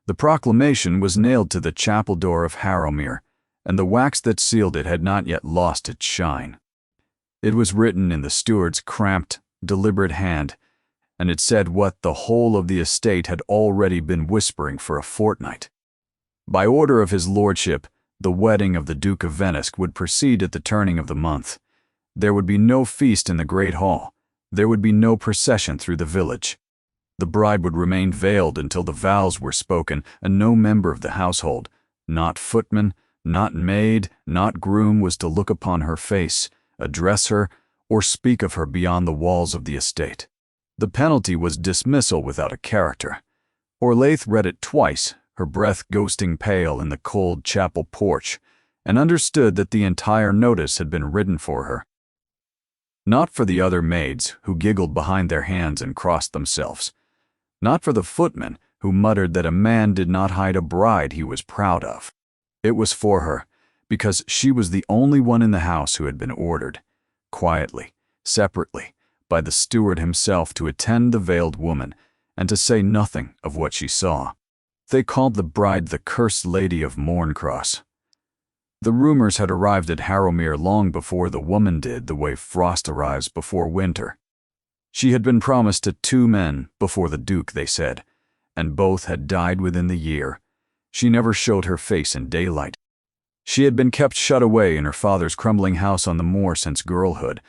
The proclamation was nailed to the chapel door of Harrowmere, and the wax that sealed it had not yet lost its shine. It was written in the steward's cramped, deliberate hand, and it said what the whole of the estate had already been whispering for a fortnight. By order of his lordship, the wedding of the Duke of Venice would proceed at the turning of the month. There would be no feast in the great hall. There would be no procession through the village. The bride would remain veiled until the vows were spoken, and no member of the household, not footman, not maid, not groom, was to look upon her face, address her, or speak of her beyond the walls of the estate. The penalty was dismissal without a character. Oerleith read it twice, her breath ghosting pale in the cold chapel porch, and understood that the entire notice had been written for her. Not for the other maids, who giggled behind their hands and crossed themselves. Not for the footman, who muttered that a man did not hide a bride he was proud of. It was for her, because she was the only one in the house who had been ordered, quietly, separately, by the steward himself to attend the veiled woman, and to say nothing of what she saw. They called the bride the Cursed Lady of Mourncross. The rumors had arrived at Harrowmere long before the woman did, the way frost arrives before winter. She had been promised to 2 men before the Duke, they said, and both had died within the year. She never showed her face in daylight. She had been kept shut away in her father's crumbling house on the moor since girlhood,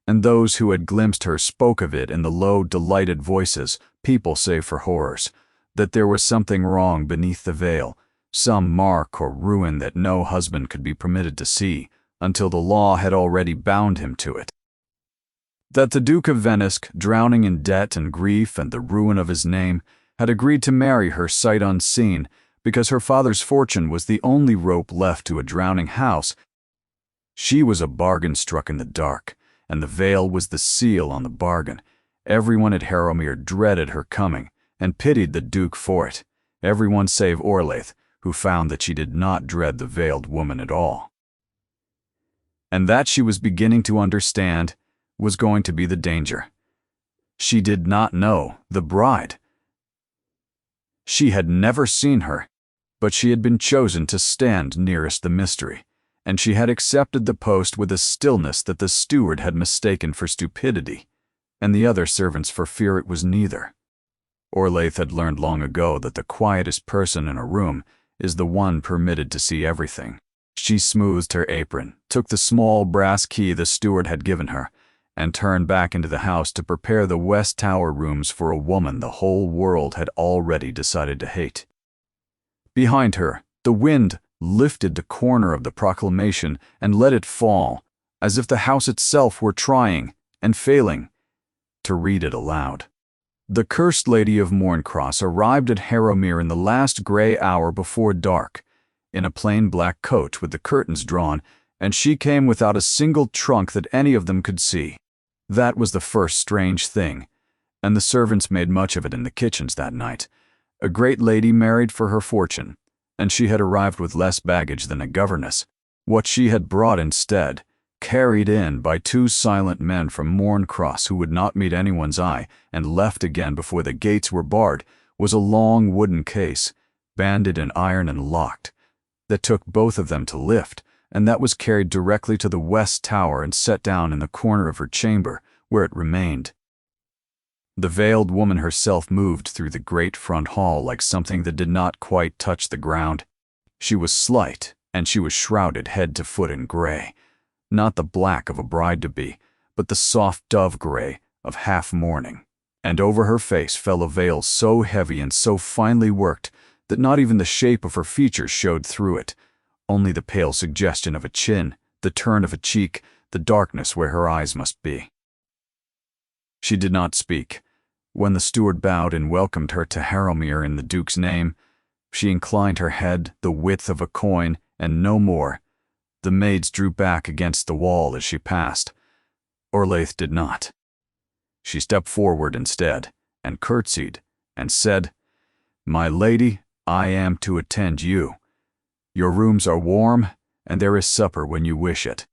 and those who had glimpsed her spoke of it in the low, delighted voices people say for horrors, that there was something wrong beneath the veil, some mark or ruin that no husband could be permitted to see until the law had already bound him to it. That the Duke of Venice, drowning in debt and grief and the ruin of his name, had agreed to marry her sight unseen because her father's fortune was the only rope left to a drowning house. She was a bargain struck in the dark, and the veil was the seal on the bargain. Everyone at Harrowmere dreaded her coming and pitied the Duke for it, everyone save Oerleith, who found that she did not dread the veiled woman at all. And that she was beginning to understand was going to be the danger. She did not know the bride. She had never seen her, but she had been chosen to stand nearest the mystery, and she had accepted the post with a stillness that the steward had mistaken for stupidity, and the other servants for fear it was neither. Oerleith had learned long ago that the quietest person in a room is the one permitted to see everything. She smoothed her apron, took the small brass key the steward had given her, and turned back into the house to prepare the West Tower rooms for a woman the whole world had already decided to hate. Behind her, the wind lifted the corner of the proclamation and let it fall, as if the house itself were trying, and failing, to read it aloud. The Cursed Lady of Mourncross arrived at Harrowmere in the last gray hour before dark, in a plain black coach with the curtains drawn, and she came without a single trunk that any of them could see. That was the first strange thing, and the servants made much of it in the kitchens that night. A great lady married for her fortune, and she had arrived with less baggage than a governess. What she had brought instead, carried in by 2 silent men from Mourncross who would not meet anyone's eye and left again before the gates were barred, was a long wooden case, banded in iron and locked, that took both of them to lift, and that was carried directly to the West Tower and set down in the corner of her chamber, where it remained. The veiled woman herself moved through the great front hall like something that did not quite touch the ground. She was slight, and she was shrouded head to foot in gray, not the black of a bride-to-be, but the soft dove-gray of half-mourning, and over her face fell a veil so heavy and so finely worked that not even the shape of her features showed through it, only the pale suggestion of a chin, the turn of a cheek, the darkness where her eyes must be. She did not speak. When the steward bowed and welcomed her to Harrowmere in the Duke's name, she inclined her head the width of a coin, and no more. The maids drew back against the wall as she passed. Oerleith did not. She stepped forward instead, and curtsied, and said, "My lady, I am to attend you. Your rooms are warm, and there is supper when you wish it."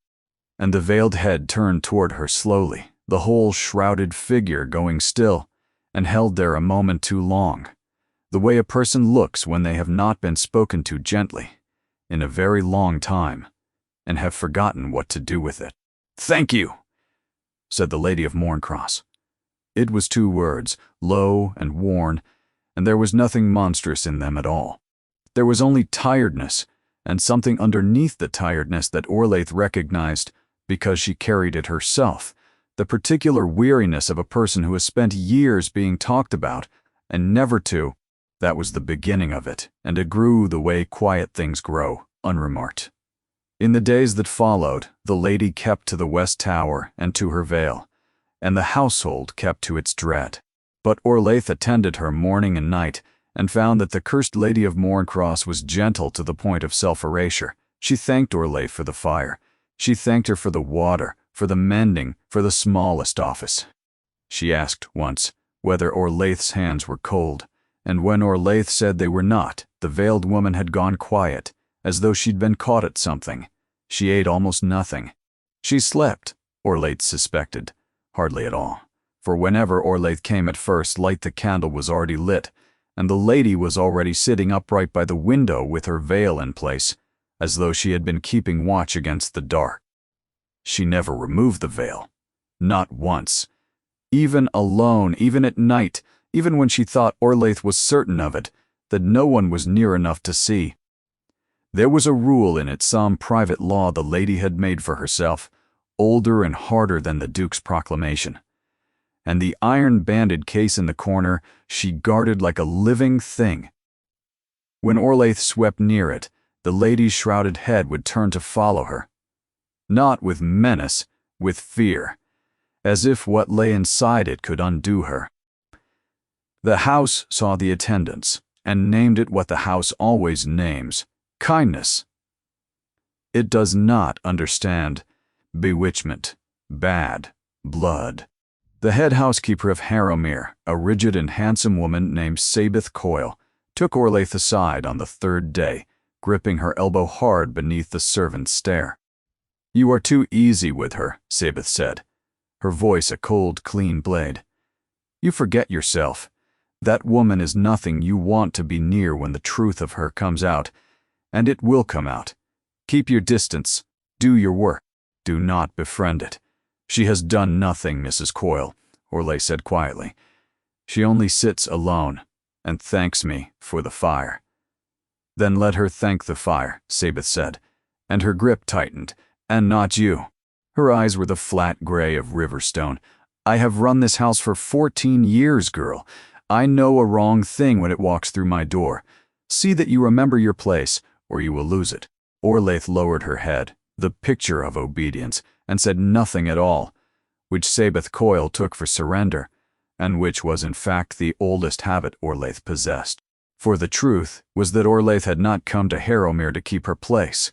And the veiled head turned toward her slowly, the whole shrouded figure going still, and held there a moment too long. the way a person looks when they have not been spoken to gently in a very long time, and have forgotten what to do with it. "Thank you," said the Lady of Mourncross. It was 2 words, low and worn, and there was nothing monstrous in them at all. There was only tiredness, and something underneath the tiredness that Orlaith recognized because she carried it herself, the particular weariness of a person who has spent years being talked about, and never to. That was the beginning of it, and it grew the way quiet things grow, unremarked. In the days that followed, the lady kept to the West Tower and to her veil, and the household kept to its dread. But Orlaith attended her morning and night, and found that the cursed Lady of Mourncross was gentle to the point of self-erasure. She thanked Orlaith for the fire. She thanked her for the water, for the mending, for the smallest office. She asked once whether Orlaith's hands were cold, and when Orlaith said they were not, the veiled woman had gone quiet, as though she'd been caught at something. She ate almost nothing. She slept, Orlaith suspected, hardly at all, for whenever Orlaith came at first light the candle was already lit, and the lady was already sitting upright by the window with her veil in place, as though she had been keeping watch against the dark. She never removed the veil, not once. Even alone, even at night, even when she thought Orlaith was certain of it, that no one was near enough to see. There was a rule in it, some private law the lady had made for herself, older and harder than the Duke's proclamation. And the iron-banded case in the corner she guarded like a living thing. When Orlaith swept near it, the lady's shrouded head would turn to follow her. Not with menace, with fear, as if what lay inside it could undo her. The house saw the attendants, and named it what the house always names, kindness. It does not understand bewitchment, bad blood. The head housekeeper of Harrowmere, a rigid and handsome woman named Sabeth Coyle, took Orlaith aside on the 3rd day, gripping her elbow hard beneath the servant's stare. "You are too easy with her," Sabeth said, her voice a cold, clean blade. "You forget yourself. That woman is nothing you want to be near when the truth of her comes out, and it will come out. Keep your distance. Do your work. Do not befriend it. She has done nothing, Mrs. Coyle," Orlaith said quietly. "She only sits alone and thanks me for the fire." "Then let her thank the fire," Sabeth said, and her grip tightened, "and not you." Her eyes were the flat gray of Riverstone. "I have run this house for 14 years, girl. I know a wrong thing when it walks through my door. See that you remember your place, or you will lose it." Orlaith lowered her head, the picture of obedience, and said nothing at all, which Sabeth Coyle took for surrender, and which was in fact the oldest habit Orlaith possessed. For the truth was that Orlaith had not come to Harrowmere to keep her place.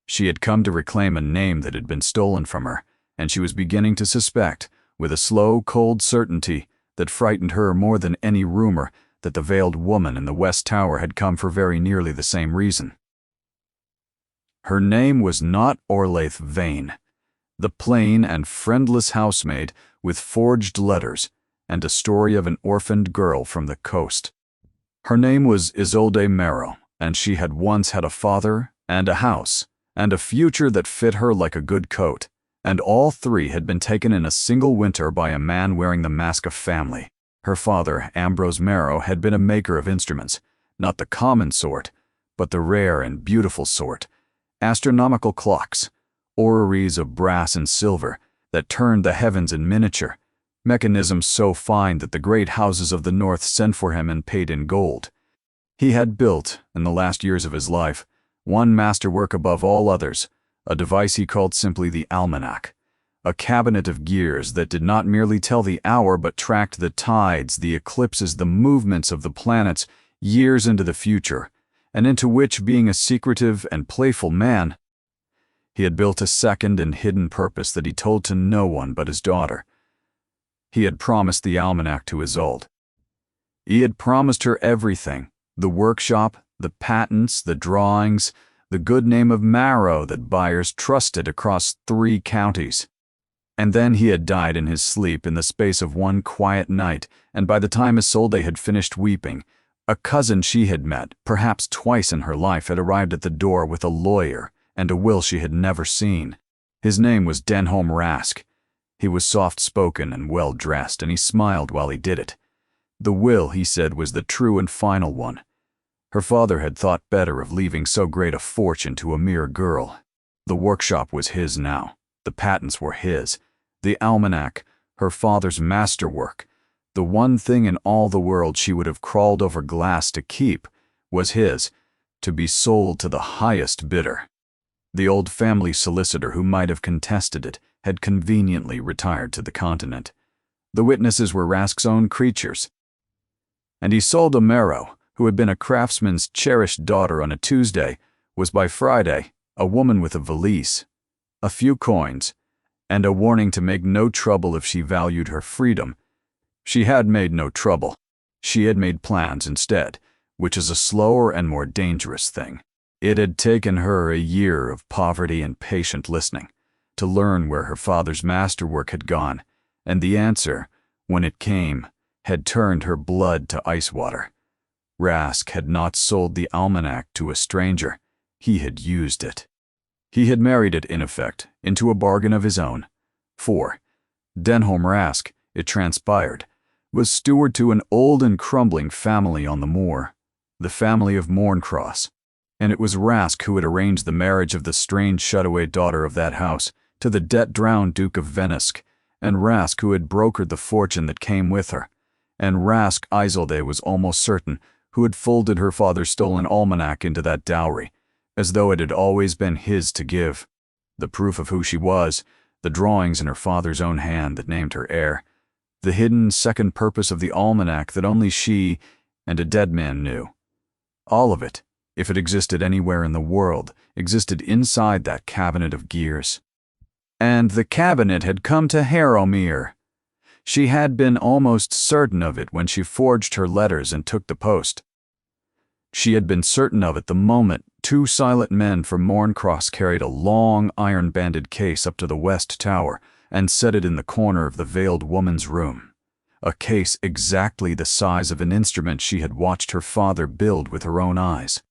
She had come to reclaim a name that had been stolen from her, and she was beginning to suspect, with a slow, cold certainty that frightened her more than any rumor, that the veiled woman in the West Tower had come for very nearly the same reason. Her name was not Orlaith Vane, the plain and friendless housemaid with forged letters and a story of an orphaned girl from the coast. Her name was Isolde Marrow, and she had once had a father and a house and a future that fit her like a good coat, and all 3 had been taken in a single winter by a man wearing the mask of family. Her father, Ambrose Marrow, had been a maker of instruments, not the common sort, but the rare and beautiful sort, astronomical clocks, orreries of brass and silver that turned the heavens in miniature, mechanisms so fine that the great houses of the north sent for him and paid in gold. He had built, in the last years of his life, one masterwork above all others, a device he called simply the almanac, a cabinet of gears that did not merely tell the hour but tracked the tides, the eclipses, the movements of the planets years into the future, and into which, being a secretive and playful man, he had built a second and hidden purpose that he told to no one but his daughter. He had promised the almanac to Isolde. He had promised her everything, the workshop, the patents, the drawings, the good name of Marrow that buyers trusted across 3 counties. And then he had died in his sleep in the space of one quiet night, and by the time Isolde had finished weeping, A cousin she had met, perhaps twice in her life, had arrived at the door with a lawyer and a will she had never seen. His name was Denholm Rask. He was soft-spoken and well-dressed, and he smiled while he did it. The will, he said, was the true and final one. Her father had thought better of leaving so great a fortune to a mere girl. The workshop was his now. The patents were his. The almanac, her father's masterwork, the one thing in all the world she would have crawled over glass to keep, was his, to be sold to the highest bidder. The old family solicitor who might have contested it had conveniently retired to the continent. The witnesses were Rask's own creatures. And Isolde Marrow, who had been a craftsman's cherished daughter on a Tuesday, was by Friday a woman with a valise, a few coins, and a warning to make no trouble if she valued her freedom. She had made no trouble. She had made plans instead, which is a slower and more dangerous thing. It had taken her a year of poverty and patient listening to learn where her father's masterwork had gone, and the answer, when it came, had turned her blood to ice water. Rask had not sold the almanac to a stranger. He had used it. He had married it, in effect, into a bargain of his own. For Denholm Rask, it transpired, was steward to an old and crumbling family on the moor, the family of Mourncross, and it was Rask who had arranged the marriage of the strange shut-away daughter of that house to the debt-drowned Duke of Venesk, and Rask who had brokered the fortune that came with her, and Rask Isolde was almost certain, who had folded her father's stolen almanac into that dowry, as though it had always been his to give. The proof of who she was, the drawings in her father's own hand that named her heir, the hidden second purpose of the almanac that only she and a dead man knew. All of it, if it existed anywhere in the world, existed inside that cabinet of gears. And the cabinet had come to Harrowmere. She had been almost certain of it when she forged her letters and took the post. She had been certain of it the moment two silent men from Mourncross carried a long iron-banded case up to the West Tower and set it in the corner of the veiled woman's room. A case exactly the size of an instrument she had watched her father build with her own eyes.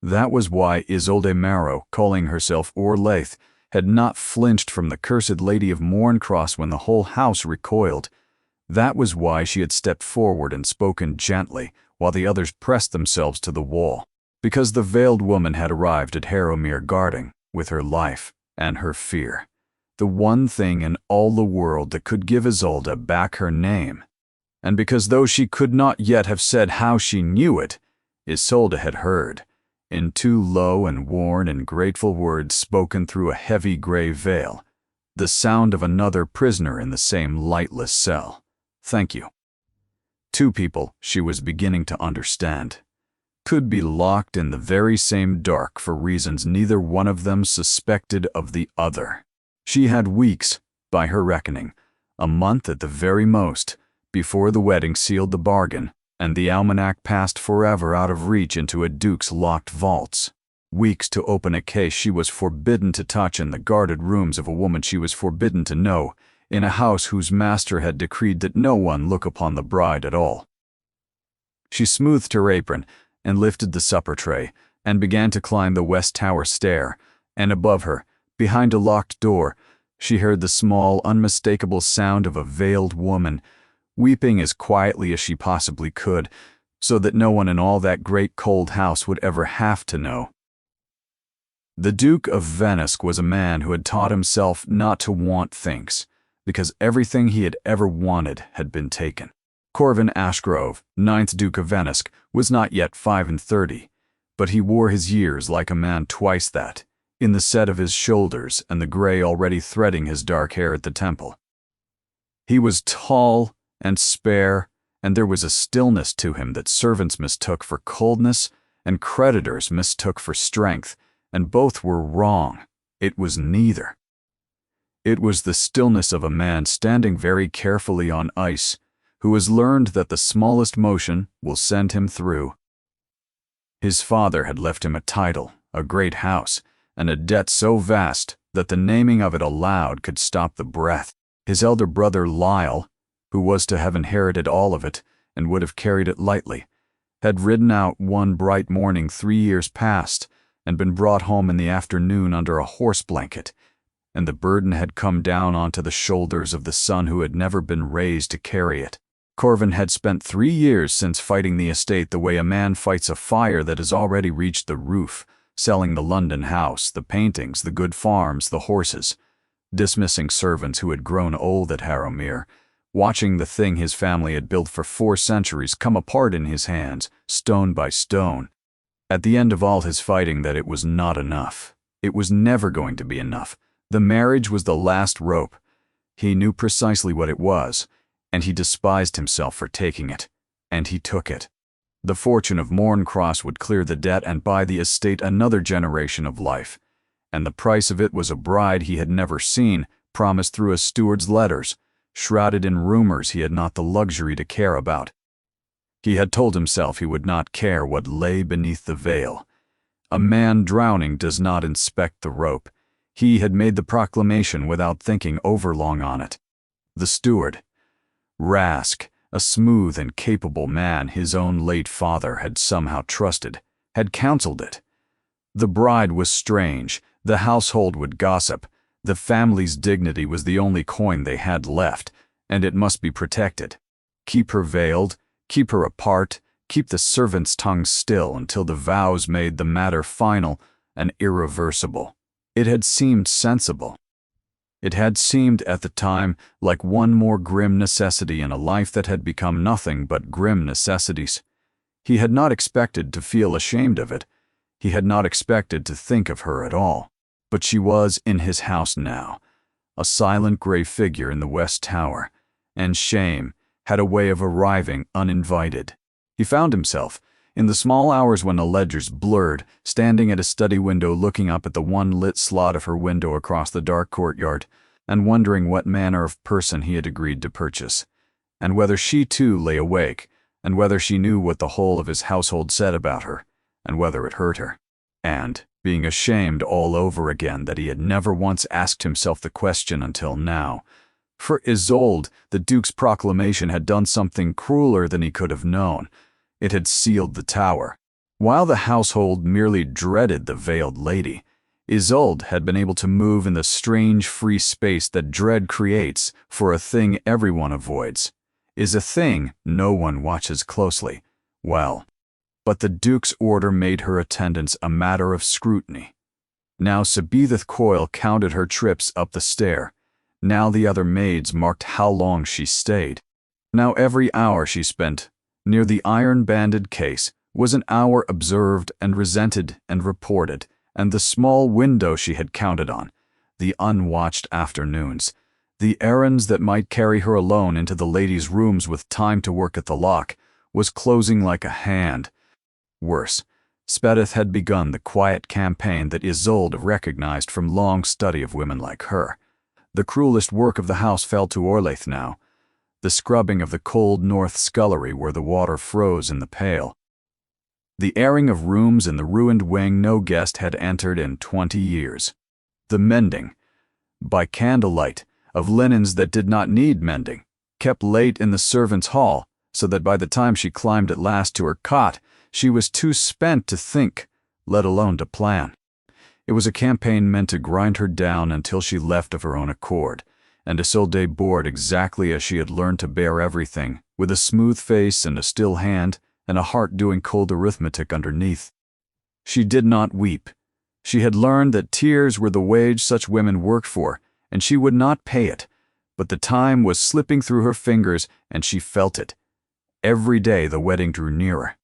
That was why Isolde Marrow, calling herself Orlaith, had not flinched from the cursed Lady of Mourncross when the whole house recoiled. That was why she had stepped forward and spoken gently, while the others pressed themselves to the wall, because the veiled woman had arrived at Harrowmere guarding, with her life and her fear, the one thing in all the world that could give Isolde back her name, and because though she could not yet have said how she knew it, Isolde had heard, in two low and worn and grateful words spoken through a heavy gray veil, the sound of another prisoner in the same lightless cell. Thank you. Two people, she was beginning to understand, could be locked in the very same dark for reasons neither one of them suspected of the other. She had weeks, by her reckoning, a month at the very most, before the wedding sealed the bargain, and the almanac passed forever out of reach into a duke's locked vaults. Weeks to open a case she was forbidden to touch in the guarded rooms of a woman she was forbidden to know, in a house whose master had decreed that no one look upon the bride at all. She smoothed her apron and lifted the supper tray and began to climb the West Tower stair, and above her, behind a locked door, she heard the small, unmistakable sound of a veiled woman, weeping as quietly as she possibly could, so that no one in all that great cold house would ever have to know. The Duke of Venesk was a man who had taught himself not to want things, because everything he had ever wanted had been taken. Corvin Ashgrove, 9th Duke of Venesk, was not yet 35, but he wore his years like a man twice that, in the set of his shoulders and the gray already threading his dark hair at the temple. He was tall and spare, and there was a stillness to him that servants mistook for coldness and creditors mistook for strength, and both were wrong. It was neither. It was the stillness of a man standing very carefully on ice, who has learned that the smallest motion will send him through. His father had left him a title, a great house, and a debt so vast that the naming of it aloud could stop the breath. His elder brother Lyle, who was to have inherited all of it and would have carried it lightly, had ridden out one bright morning 3 years past and been brought home in the afternoon under a horse blanket, and the burden had come down onto the shoulders of the son who had never been raised to carry it. Corvin had spent 3 years since fighting the estate the way a man fights a fire that has already reached the roof, selling the London house, the paintings, the good farms, the horses, dismissing servants who had grown old at Harrowmere, watching the thing his family had built for 4 centuries come apart in his hands, stone by stone. At the end of all his fighting, that it was not enough. It was never going to be enough. The marriage was the last rope. He knew precisely what it was, and he despised himself for taking it. And he took it. The fortune of Morncross would clear the debt and buy the estate another generation of life, and the price of it was a bride he had never seen, promised through a steward's letters, shrouded in rumors he had not the luxury to care about. He had told himself he would not care what lay beneath the veil. A man drowning does not inspect the rope. He had made the proclamation without thinking overlong on it. The steward, Rask, a smooth and capable man his own late father had somehow trusted, had counseled it. The bride was strange, the household would gossip, the family's dignity was the only coin they had left, and it must be protected. Keep her veiled, keep her apart, keep the servants' tongues still until the vows made the matter final and irreversible. It had seemed sensible. It had seemed at the time like one more grim necessity in a life that had become nothing but grim necessities. He had not expected to feel ashamed of it. He had not expected to think of her at all. But she was in his house now, a silent gray figure in the West Tower, and shame had a way of arriving uninvited. He found himself, in the small hours when the ledgers blurred, standing at a study window looking up at the one lit slot of her window across the dark courtyard, and wondering what manner of person he had agreed to purchase, and whether she too lay awake, and whether she knew what the whole of his household said about her, and whether it hurt her, and being ashamed all over again that he had never once asked himself the question until now. For Isolde, the Duke's proclamation had done something crueler than he could have known. It had sealed the tower. While the household merely dreaded the veiled lady, Isolde had been able to move in the strange free space that dread creates for a thing everyone avoids, is a thing no one watches closely. Well, but the Duke's order made her attendance a matter of scrutiny. Now Sabethith Coyle counted her trips up the stair. Now the other maids marked how long she stayed. Now every hour she spent near the iron-banded case was an hour observed and resented and reported, and the small window she had counted on, the unwatched afternoons, the errands that might carry her alone into the ladies' rooms with time to work at the lock, was closing like a hand. Worse, Spedith had begun the quiet campaign that Isolde recognized from long study of women like her. The cruelest work of the house fell to Orlaith now, the scrubbing of the cold north scullery where the water froze in the pail. The airing of rooms in the ruined wing no guest had entered in 20 years. The mending, by candlelight, of linens that did not need mending, kept late in the servants' hall, so that by the time she climbed at last to her cot, she was too spent to think, let alone to plan. It was a campaign meant to grind her down until she left of her own accord, and Isolde bore it exactly as she had learned to bear everything, with a smooth face and a still hand, and a heart doing cold arithmetic underneath. She did not weep. She had learned that tears were the wage such women worked for, and she would not pay it, but the time was slipping through her fingers, and she felt it. Every day the wedding drew nearer.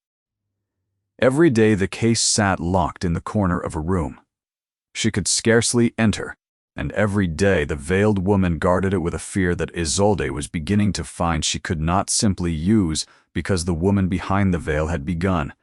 Every day the case sat locked in the corner of a room. She could scarcely enter, and every day the veiled woman guarded it with a fear that Isolde was beginning to find she could not simply use because the woman behind the veil had begun,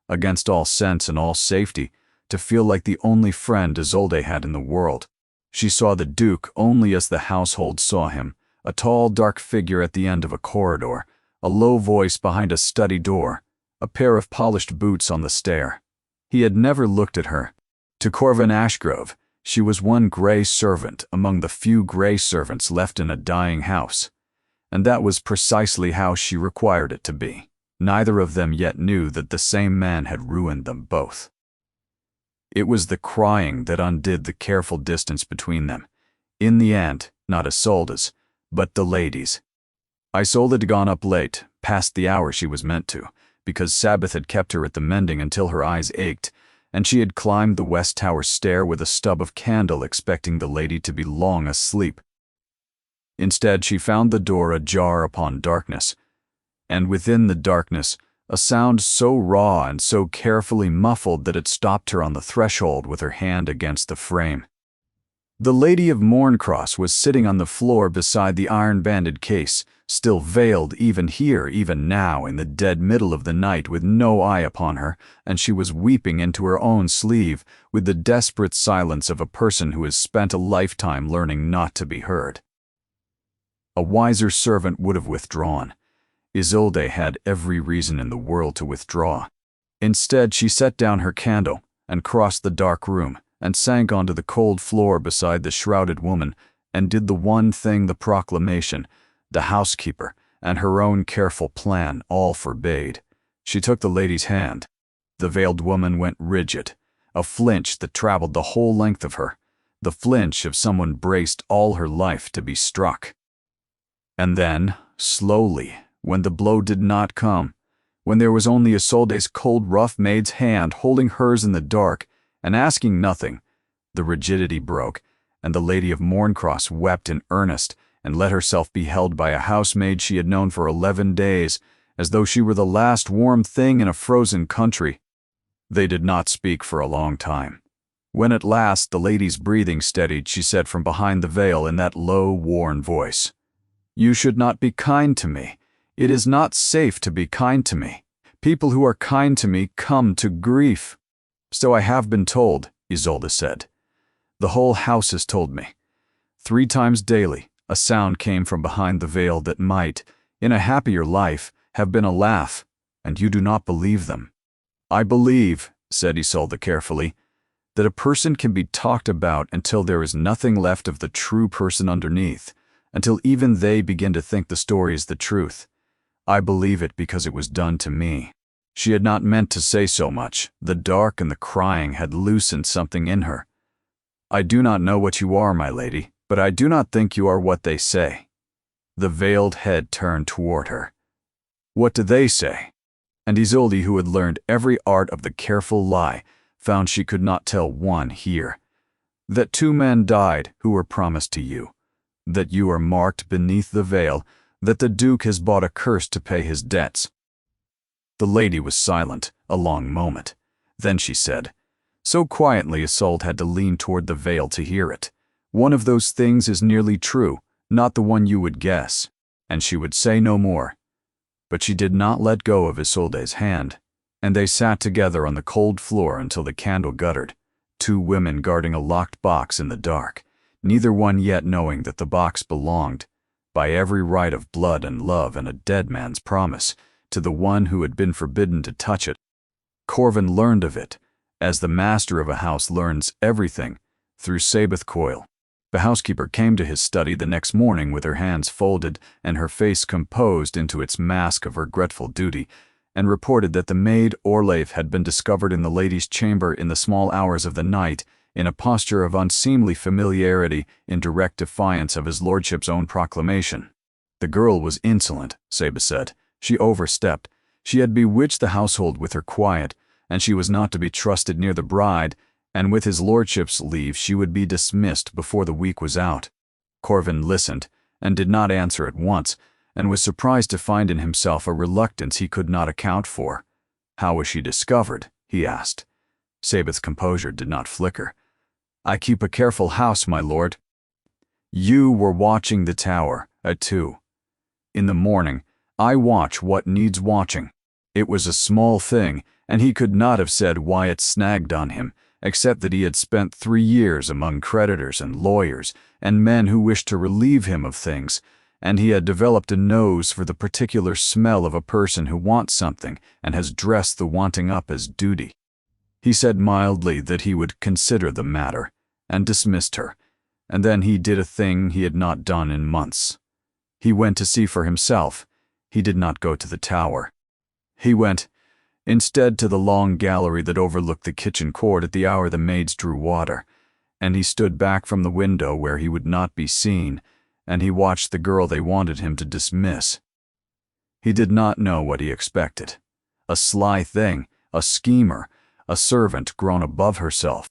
against all sense and all safety, to feel like the only friend Isolde had in the world. She saw the Duke only as the household saw him, a tall dark figure at the end of a corridor, a low voice behind a study door, a pair of polished boots on the stair. He had never looked at her. To Corvin Ashgrove, she was one gray servant among the few gray servants left in a dying house, and that was precisely how she required it to be. Neither of them yet knew that the same man had ruined them both. It was the crying that undid the careful distance between them. In the end, not Isolde's, but the lady's. Isolde had gone up late, past the hour she was meant to, because Sabbath had kept her at the mending until her eyes ached, and she had climbed the West Tower stair with a stub of candle expecting the lady to be long asleep. Instead, she found the door ajar upon darkness, and within the darkness, a sound so raw and so carefully muffled that it stopped her on the threshold with her hand against the frame. The Lady of Mourncross was sitting on the floor beside the iron-banded case, still veiled even here, even now, in the dead middle of the night, with no eye upon her, and she was weeping into her own sleeve, with the desperate silence of a person who has spent a lifetime learning not to be heard. A wiser servant would have withdrawn. Isolde had every reason in the world to withdraw. Instead, she set down her candle and crossed the dark room and sank onto the cold floor beside the shrouded woman and did the one thing the proclamation, the housekeeper, and her own careful plan all forbade. She took the lady's hand. The veiled woman went rigid, a flinch that traveled the whole length of her, the flinch of someone braced all her life to be struck. And then, slowly, when the blow did not come, when there was only Isolde's cold, rough maid's hand holding hers in the dark and asking nothing, the rigidity broke, and the Lady of Mourncross wept in earnest and let herself be held by a housemaid she had known for 11 days, as though she were the last warm thing in a frozen country. They did not speak for a long time. When at last the lady's breathing steadied, she said from behind the veil in that low, worn voice, "You should not be kind to me. It is not safe to be kind to me. People who are kind to me come to grief." "So I have been told," Isolde said. "The whole house has told me. 3 times daily, a sound came from behind the veil that might, in a happier life, have been a laugh, and you do not believe them." "I believe," said Isolde carefully, "that a person can be talked about until there is nothing left of the true person underneath, until even they begin to think the story is the truth. I believe it because it was done to me." She had not meant to say so much. The dark and the crying had loosened something in her. "I do not know what you are, my lady, but I do not think you are what they say." The veiled head turned toward her. "What do they say?" And Isolde, who had learned every art of the careful lie, found she could not tell one here. "That 2 men died who were promised to you. That you are marked beneath the veil, that the Duke has bought a curse to pay his debts." The lady was silent a long moment. Then she said, so quietly Isolde had to lean toward the veil to hear it, "One of those things is nearly true, not the one you would guess." And she would say no more. But she did not let go of Isolde's hand, and they sat together on the cold floor until the candle guttered, 2 women guarding a locked box in the dark, neither one yet knowing that the box belonged, by every right of blood and love and a dead man's promise, to the one who had been forbidden to touch it. Corvin learned of it, as the master of a house learns everything, through Sabbath Coil. The housekeeper came to his study the next morning with her hands folded and her face composed into its mask of regretful duty, and reported that the maid Orleif had been discovered in the lady's chamber in the small hours of the night, in a posture of unseemly familiarity, in direct defiance of his lordship's own proclamation. The girl was insolent, Sabbath said. She overstepped. She had bewitched the household with her quiet, and she was not to be trusted near the bride, and with his lordship's leave she would be dismissed before the week was out. Corvin listened, and did not answer at once, and was surprised to find in himself a reluctance he could not account for. "How was she discovered?" he asked. Sabbath's composure did not flicker. "I keep a careful house, my lord." "You were watching the tower, at 2. In the morning, I watch what needs watching." It was a small thing, and he could not have said why it snagged on him, except that he had spent 3 years among creditors and lawyers and men who wished to relieve him of things, and he had developed a nose for the particular smell of a person who wants something and has dressed the wanting up as duty. He said mildly that he would consider the matter, and dismissed her, and then he did a thing he had not done in months. He went to see for himself. He did not go to the tower. He went, instead, to the long gallery that overlooked the kitchen court at the hour the maids drew water, and he stood back from the window where he would not be seen, and he watched the girl they wanted him to dismiss. He did not know what he expected. A sly thing, a schemer, a servant grown above herself.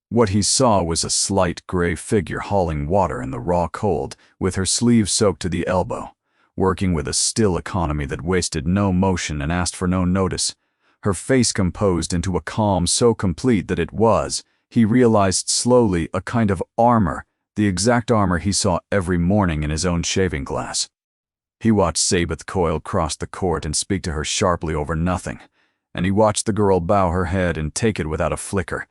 What he saw was a slight gray figure hauling water in the raw cold, with her sleeves soaked to the elbow, working with a still economy that wasted no motion and asked for no notice, her face composed into a calm so complete that it was, he realized slowly, a kind of armor, the exact armor he saw every morning in his own shaving glass. He watched Sabeth Coyle cross the court and speak to her sharply over nothing, and he watched the girl bow her head and take it without a flicker,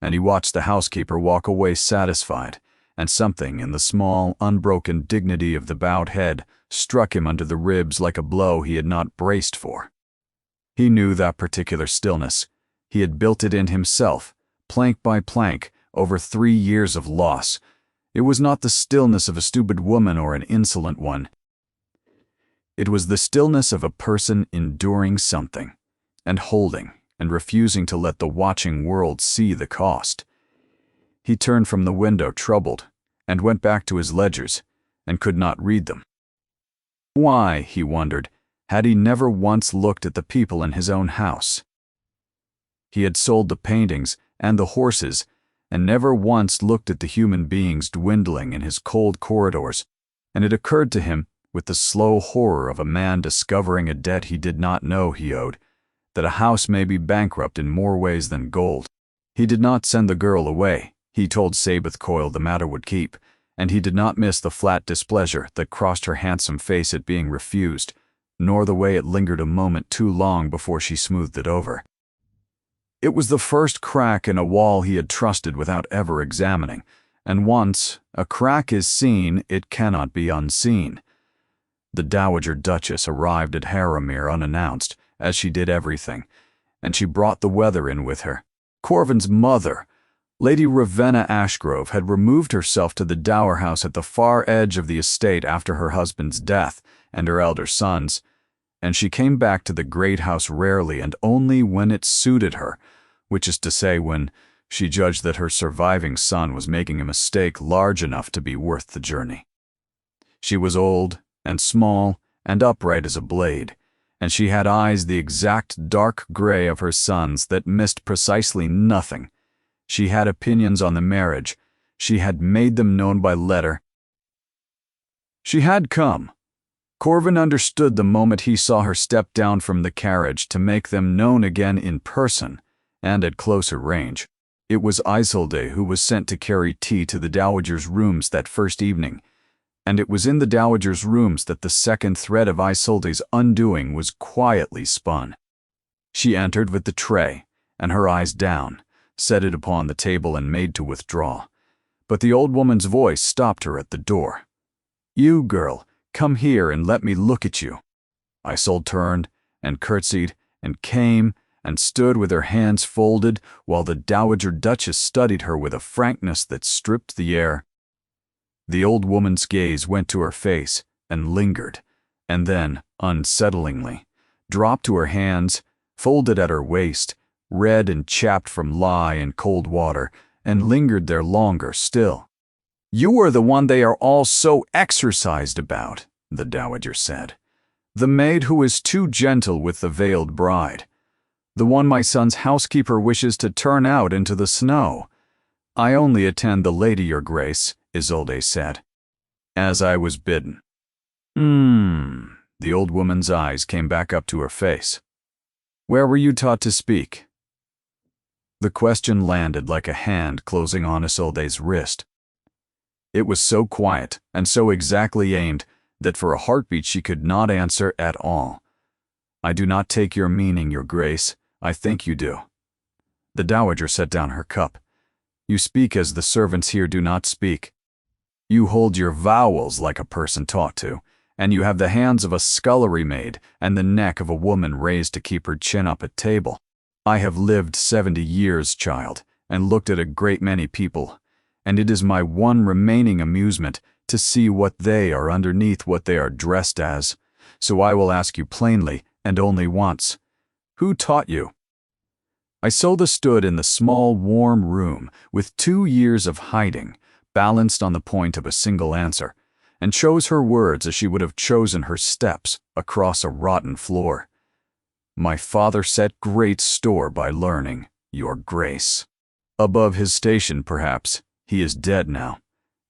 and he watched the housekeeper walk away satisfied, and something in the small, unbroken dignity of the bowed head struck him under the ribs like a blow he had not braced for. He knew that particular stillness. He had built it in himself, plank by plank, over 3 years of loss. It was not the stillness of a stupid woman or an insolent one. It was the stillness of a person enduring something, and holding, and refusing to let the watching world see the cost. He turned from the window troubled, and went back to his ledgers, and could not read them. Why, he wondered, had he never once looked at the people in his own house? He had sold the paintings and the horses, and never once looked at the human beings dwindling in his cold corridors, and it occurred to him, with the slow horror of a man discovering a debt he did not know he owed, that a house may be bankrupt in more ways than gold. He did not send the girl away. He told Sabeth Coyle the matter would keep, and he did not miss the flat displeasure that crossed her handsome face at being refused, nor the way it lingered a moment too long before she smoothed it over. It was the first crack in a wall he had trusted without ever examining, and once a crack is seen, it cannot be unseen. The Dowager Duchess arrived at Harrowmere unannounced, as she did everything, and she brought the weather in with her. Corvin's mother, Lady Ravenna Ashgrove, had removed herself to the dower house at the far edge of the estate after her husband's death and her elder son's, and she came back to the great house rarely and only when it suited her, which is to say when she judged that her surviving son was making a mistake large enough to be worth the journey. She was old and small and upright as a blade, and she had eyes the exact dark gray of her son's that missed precisely nothing. She had opinions on the marriage. She had made them known by letter. She had come. Corvin understood the moment he saw her step down from the carriage to make them known again in person and at closer range. It was Isolde who was sent to carry tea to the Dowager's rooms that first evening, and it was in the Dowager's rooms that the second thread of Isolde's undoing was quietly spun. She entered with the tray, and her eyes down, set it upon the table and made to withdraw. But the old woman's voice stopped her at the door. "You, girl, come here and let me look at you." Isolde turned, and curtsied, and came, and stood with her hands folded, while the Dowager Duchess studied her with a frankness that stripped the air. The old woman's gaze went to her face, and lingered, and then, unsettlingly, dropped to her hands, folded at her waist, red and chapped from lye and cold water, and lingered there longer still. "You are the one they are all so exercised about," the Dowager said. "The maid who is too gentle with the veiled bride. The one my son's housekeeper wishes to turn out into the snow." "I only attend the lady, your grace," Isolde said. "As I was bidden." The old woman's eyes came back up to her face. "Where were you taught to speak?" The question landed like a hand closing on Isolde's wrist. It was so quiet and so exactly aimed that for a heartbeat she could not answer at all. "I do not take your meaning, your grace. I think you do." The Dowager set down her cup. "You speak as the servants here do not speak. You hold your vowels like a person taught to, and you have the hands of a scullery maid and the neck of a woman raised to keep her chin up at table. I have lived 70 years, child, and looked at a great many people, and it is my one remaining amusement to see what they are underneath what they are dressed as. So I will ask you plainly, and only once, Who taught you?" Isolde stood in the small, warm room with 2 years of hiding, balanced on the point of a single answer, and chose her words as she would have chosen her steps across a rotten floor. "My father set great store by learning, your grace." Above his station, perhaps. He is dead now.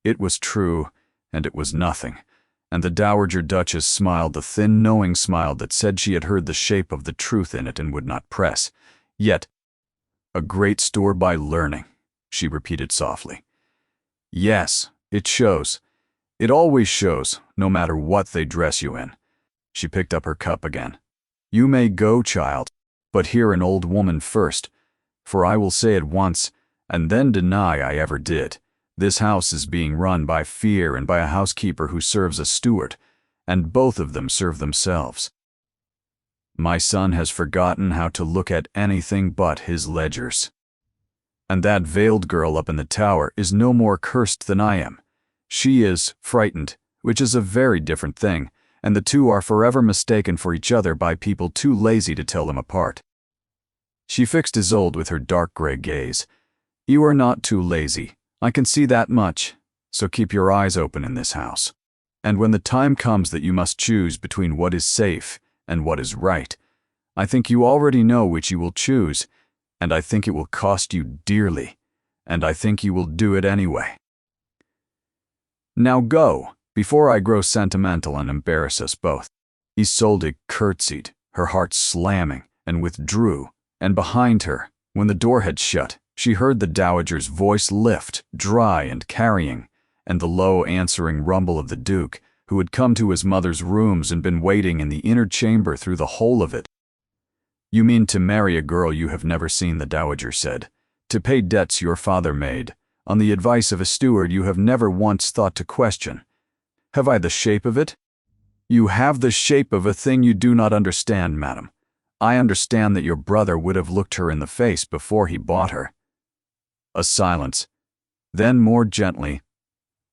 It was true, and it was nothing, and the Dowager Duchess smiled the thin, knowing smile that said she had heard the shape of the truth in it and would not press. Yet, "A great store by learning," she repeated softly. "Yes, it shows. It always shows, no matter what they dress you in." She picked up her cup again. "You may go, child, but hear an old woman first, for I will say it once, and then deny I ever did. This house is being run by fear and by a housekeeper who serves a steward, and both of them serve themselves. My son has forgotten how to look at anything but his ledgers. And that veiled girl up in the tower is no more cursed than I am. She is frightened, which is a very different thing, and the two are forever mistaken for each other by people too lazy to tell them apart." She fixed Isolde with her dark gray gaze. "You are not too lazy. I can see that much, so keep your eyes open in this house. And when the time comes that you must choose between what is safe and what is right, I think you already know which you will choose, and I think it will cost you dearly, and I think you will do it anyway. Now go, before I grow sentimental and embarrass us both." Isolde curtsied, her heart slamming, and withdrew, and behind her, when the door had shut, she heard the Dowager's voice lift, dry and carrying, and the low answering rumble of the Duke, who had come to his mother's rooms and been waiting in the inner chamber through the whole of it. "You mean to marry a girl you have never seen," the Dowager said, "to pay debts your father made, on the advice of a steward you have never once thought to question. Have I the shape of it?" "You have the shape of a thing you do not understand, madam. I understand that your brother would have looked her in the face before he bought her." A silence. Then more gently,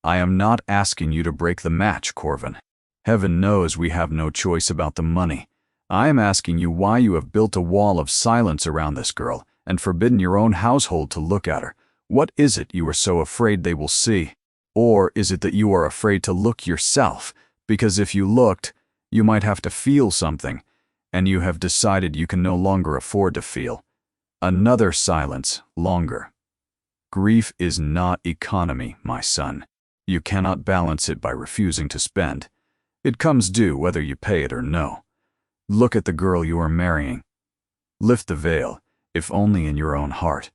"I am not asking you to break the match, Corvin. Heaven knows we have no choice about the money. I am asking you why you have built a wall of silence around this girl and forbidden your own household to look at her. What is it you are so afraid they will see? Or is it that you are afraid to look yourself, because if you looked, you might have to feel something, and you have decided you can no longer afford to feel?" Another silence, longer. "Grief is not economy, my son. You cannot balance it by refusing to spend. It comes due whether you pay it or no. Look at the girl you are marrying. Lift the veil, if only in your own heart.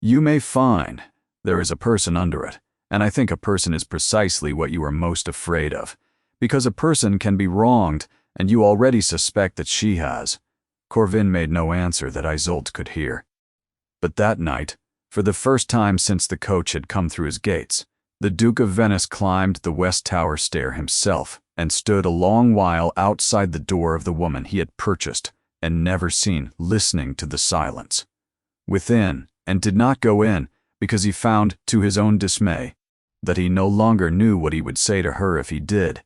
You may find there is a person under it, and I think a person is precisely what you are most afraid of, because a person can be wronged, and you already suspect that she has." Corvin made no answer that Isolde could hear. But that night, for the first time since the coach had come through his gates, the Duke of Venice climbed the West Tower stair himself and stood a long while outside the door of the woman he had purchased and never seen, listening to the silence within, and did not go in because he found, to his own dismay, that he no longer knew what he would say to her if he did.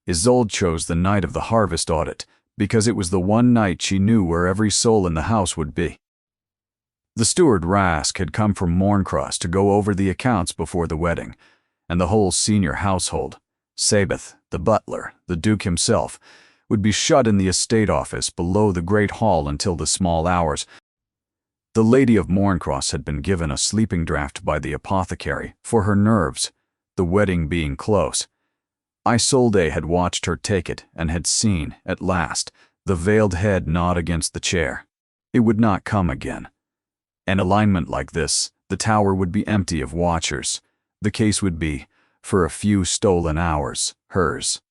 Isolde chose the night of the harvest audit because it was the one night she knew where every soul in the house would be. The steward Rask had come from Morncross to go over the accounts before the wedding, and the whole senior household, Sabeth, the butler, the Duke himself, would be shut in the estate office below the great hall until the small hours. The Lady of Morncross had been given a sleeping draught by the apothecary for her nerves, the wedding being close. Isolde had watched her take it and had seen, at last, the veiled head nod against the chair. It would not come again. An alignment like this, the tower would be empty of watchers. The case would be, for a few stolen hours, hers.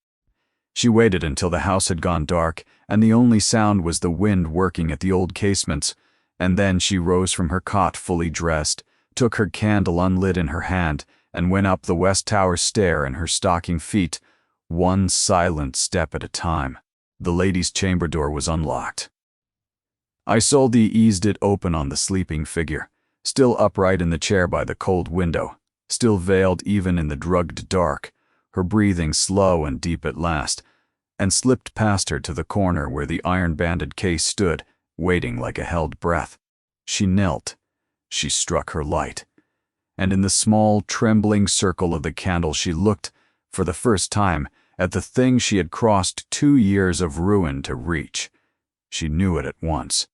She waited until the house had gone dark, and the only sound was the wind working at the old casements, and then she rose from her cot fully dressed, took her candle unlit in her hand, and went up the West Tower stair in her stocking feet, one silent step at a time. The lady's chamber door was unlocked. Isolde eased it open on the sleeping figure, still upright in the chair by the cold window, still veiled even in the drugged dark, her breathing slow and deep at last, and slipped past her to the corner where the iron-banded case stood, waiting like a held breath. She knelt. She struck her light. And in the small, trembling circle of the candle she looked, for the first time, at the thing she had crossed 2 years of ruin to reach. She knew it at once.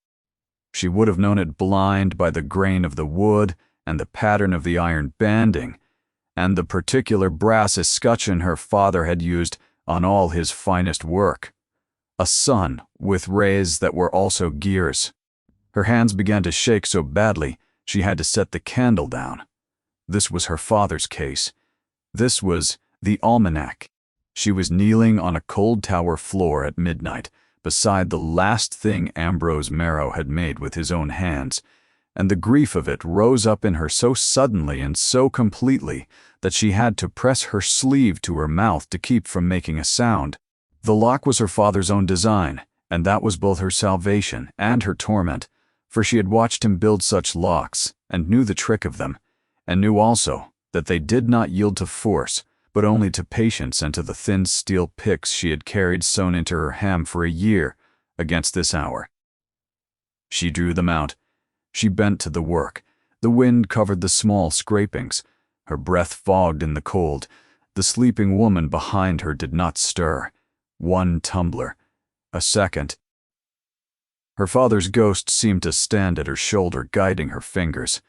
She would have known it blind by the grain of the wood and the pattern of the iron banding, and the particular brass escutcheon her father had used on all his finest work. A sun with rays that were also gears. Her hands began to shake so badly she had to set the candle down. This was her father's case. This was the almanac. She was kneeling on a cold tower floor at midnight, beside the last thing Ambrose Marrow had made with his own hands, and the grief of it rose up in her so suddenly and so completely that she had to press her sleeve to her mouth to keep from making a sound. The lock was her father's own design, and that was both her salvation and her torment, for she had watched him build such locks, and knew the trick of them, and knew also that they did not yield to force, but only to patience and to the thin steel picks she had carried sewn into her ham for a year against this hour. She drew them out. She bent to the work. The wind covered the small scrapings. Her breath fogged in the cold. The sleeping woman behind her did not stir. 1 tumbler. A second. Her father's ghost seemed to stand at her shoulder, guiding her fingers.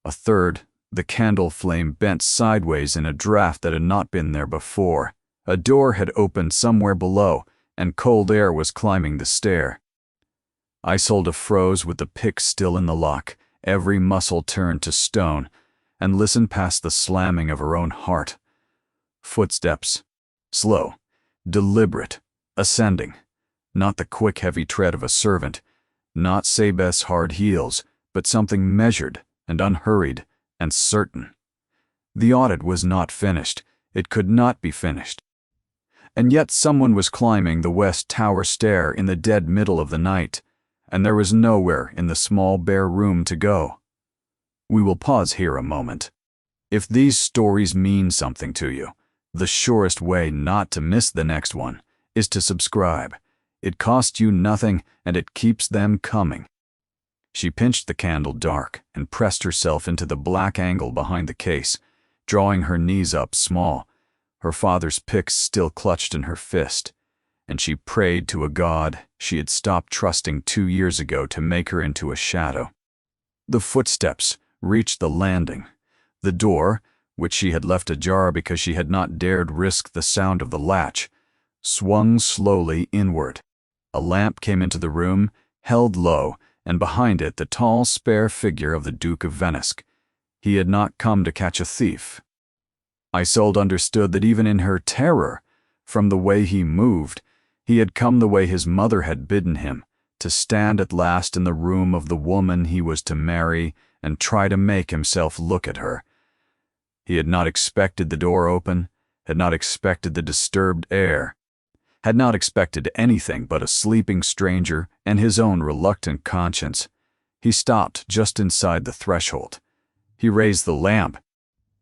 A third. The candle flame bent sideways in a draft that had not been there before. A door had opened somewhere below, and cold air was climbing the stair. Isolde froze with the pick still in the lock, every muscle turned to stone, and listened past the slamming of her own heart. Footsteps. Slow. Deliberate. Ascending. Not the quick, heavy tread of a servant. Not Sabeth's hard heels, but something measured and unhurried and certain. The audit was not finished. It could not be finished. And yet someone was climbing the west tower stair in the dead middle of the night, and there was nowhere in the small bare room to go. We will pause here a moment. If these stories mean something to you, the surest way not to miss the next one is to subscribe. It costs you nothing, and it keeps them coming. She pinched the candle dark and pressed herself into the black angle behind the case, drawing her knees up small, her father's pick still clutched in her fist, and she prayed to a God she had stopped trusting 2 years ago to make her into a shadow. The footsteps reached the landing. The door, which she had left ajar because she had not dared risk the sound of the latch, swung slowly inward. A lamp came into the room, held low, and behind it the tall, spare figure of the Duke of Venice. He had not come to catch a thief. Isolde understood that even in her terror, from the way he moved, he had come the way his mother had bidden him, to stand at last in the room of the woman he was to marry and try to make himself look at her. He had not expected the door open, had not expected the disturbed air, had not expected anything but a sleeping stranger and his own reluctant conscience. He stopped just inside the threshold. He raised the lamp.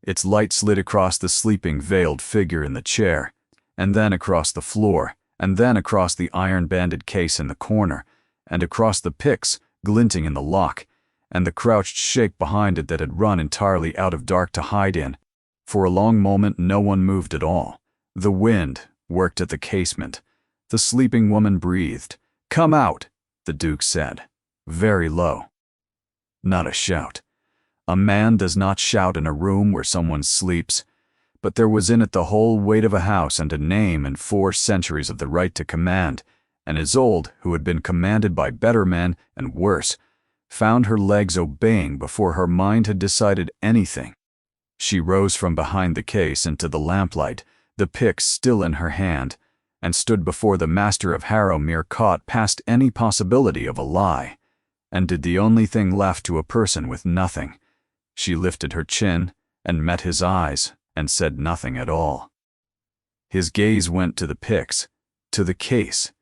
Its light slid across the sleeping, veiled figure in the chair, and then across the floor, and then across the iron-banded case in the corner, and across the picks glinting in the lock, and the crouched shape behind it that had run entirely out of dark to hide in. For a long moment no one moved at all. The wind worked at the casement. The sleeping woman breathed. "Come out," the Duke said, very low. Not a shout. A man does not shout in a room where someone sleeps, but there was in it the whole weight of a house and a name and 4 centuries of the right to command, and Isolde, who had been commanded by better men and worse, found her legs obeying before her mind had decided anything. She rose from behind the case into the lamplight, the pick still in her hand, and stood before the master of Harrowmere, caught past any possibility of a lie, and did the only thing left to a person with nothing. She lifted her chin and met his eyes and said nothing at all. His gaze went to the picks, to the case,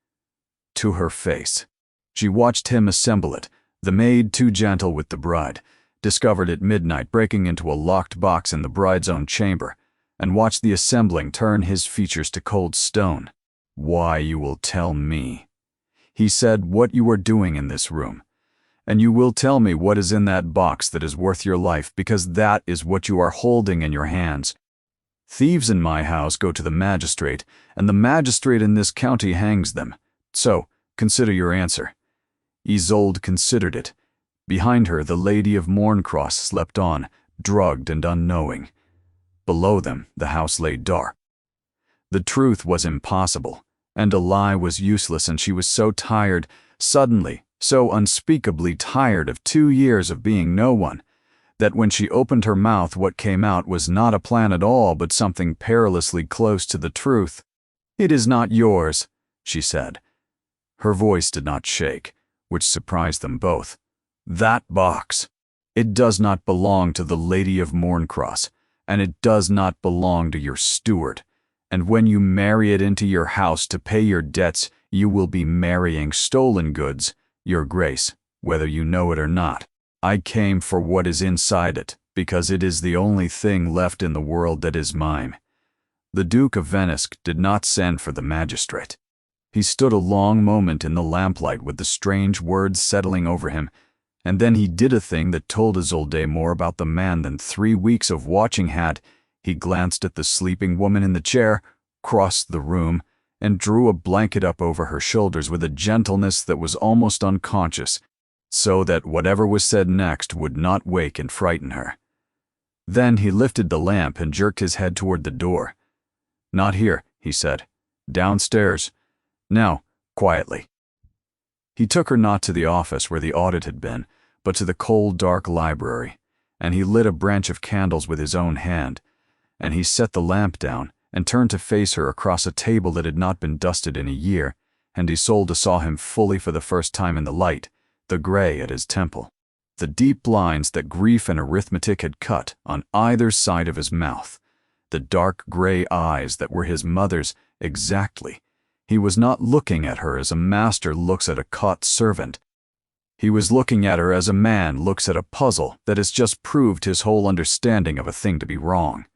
to her face. She watched him assemble it, the maid too gentle with the bride, discovered at midnight breaking into a locked box in the bride's own chamber, and watched the assembling turn his features to cold stone. Why, you will tell me. he said, what you are doing in this room. And you will tell me what is in that box that is worth your life, because that is what you are holding in your hands. Thieves in my house go to the magistrate, and the magistrate in this county hangs them. So, consider your answer." Isolde considered it. Behind her, the Lady of Morncross slept on, drugged and unknowing. Below them, the house lay dark. The truth was impossible, and a lie was useless, and she was so tired, suddenly, so unspeakably tired of 2 years of being no one, that when she opened her mouth, what came out was not a plan at all, but something perilously close to the truth. "It is not yours," she said. Her voice did not shake, which surprised them both. "That box. It does not belong to the Lady of Morncross, and it does not belong to your steward. And when you marry it into your house to pay your debts, you will be marrying stolen goods, your grace, whether you know it or not. I came for what is inside it, because it is the only thing left in the world that is mine." The Duke of Venice did not send for the magistrate. He stood a long moment in the lamplight with the strange words settling over him, and then he did a thing that told Isolde more about the man than 3 weeks of watching had. He glanced at the sleeping woman in the chair, crossed the room, and drew a blanket up over her shoulders with a gentleness that was almost unconscious, so that whatever was said next would not wake and frighten her. Then he lifted the lamp and jerked his head toward the door. "Not here," he said. "Downstairs. Now, quietly." He took her not to the office where the audit had been, but to the cold, dark library, and he lit a branch of candles with his own hand, and he set the lamp down and turned to face her across a table that had not been dusted in a year, and Isolde saw him fully for the first time in the light, the gray at his temple, the deep lines that grief and arithmetic had cut on either side of his mouth, the dark gray eyes that were his mother's exactly. He was not looking at her as a master looks at a caught servant. He was looking at her as a man looks at a puzzle that has just proved his whole understanding of a thing to be wrong.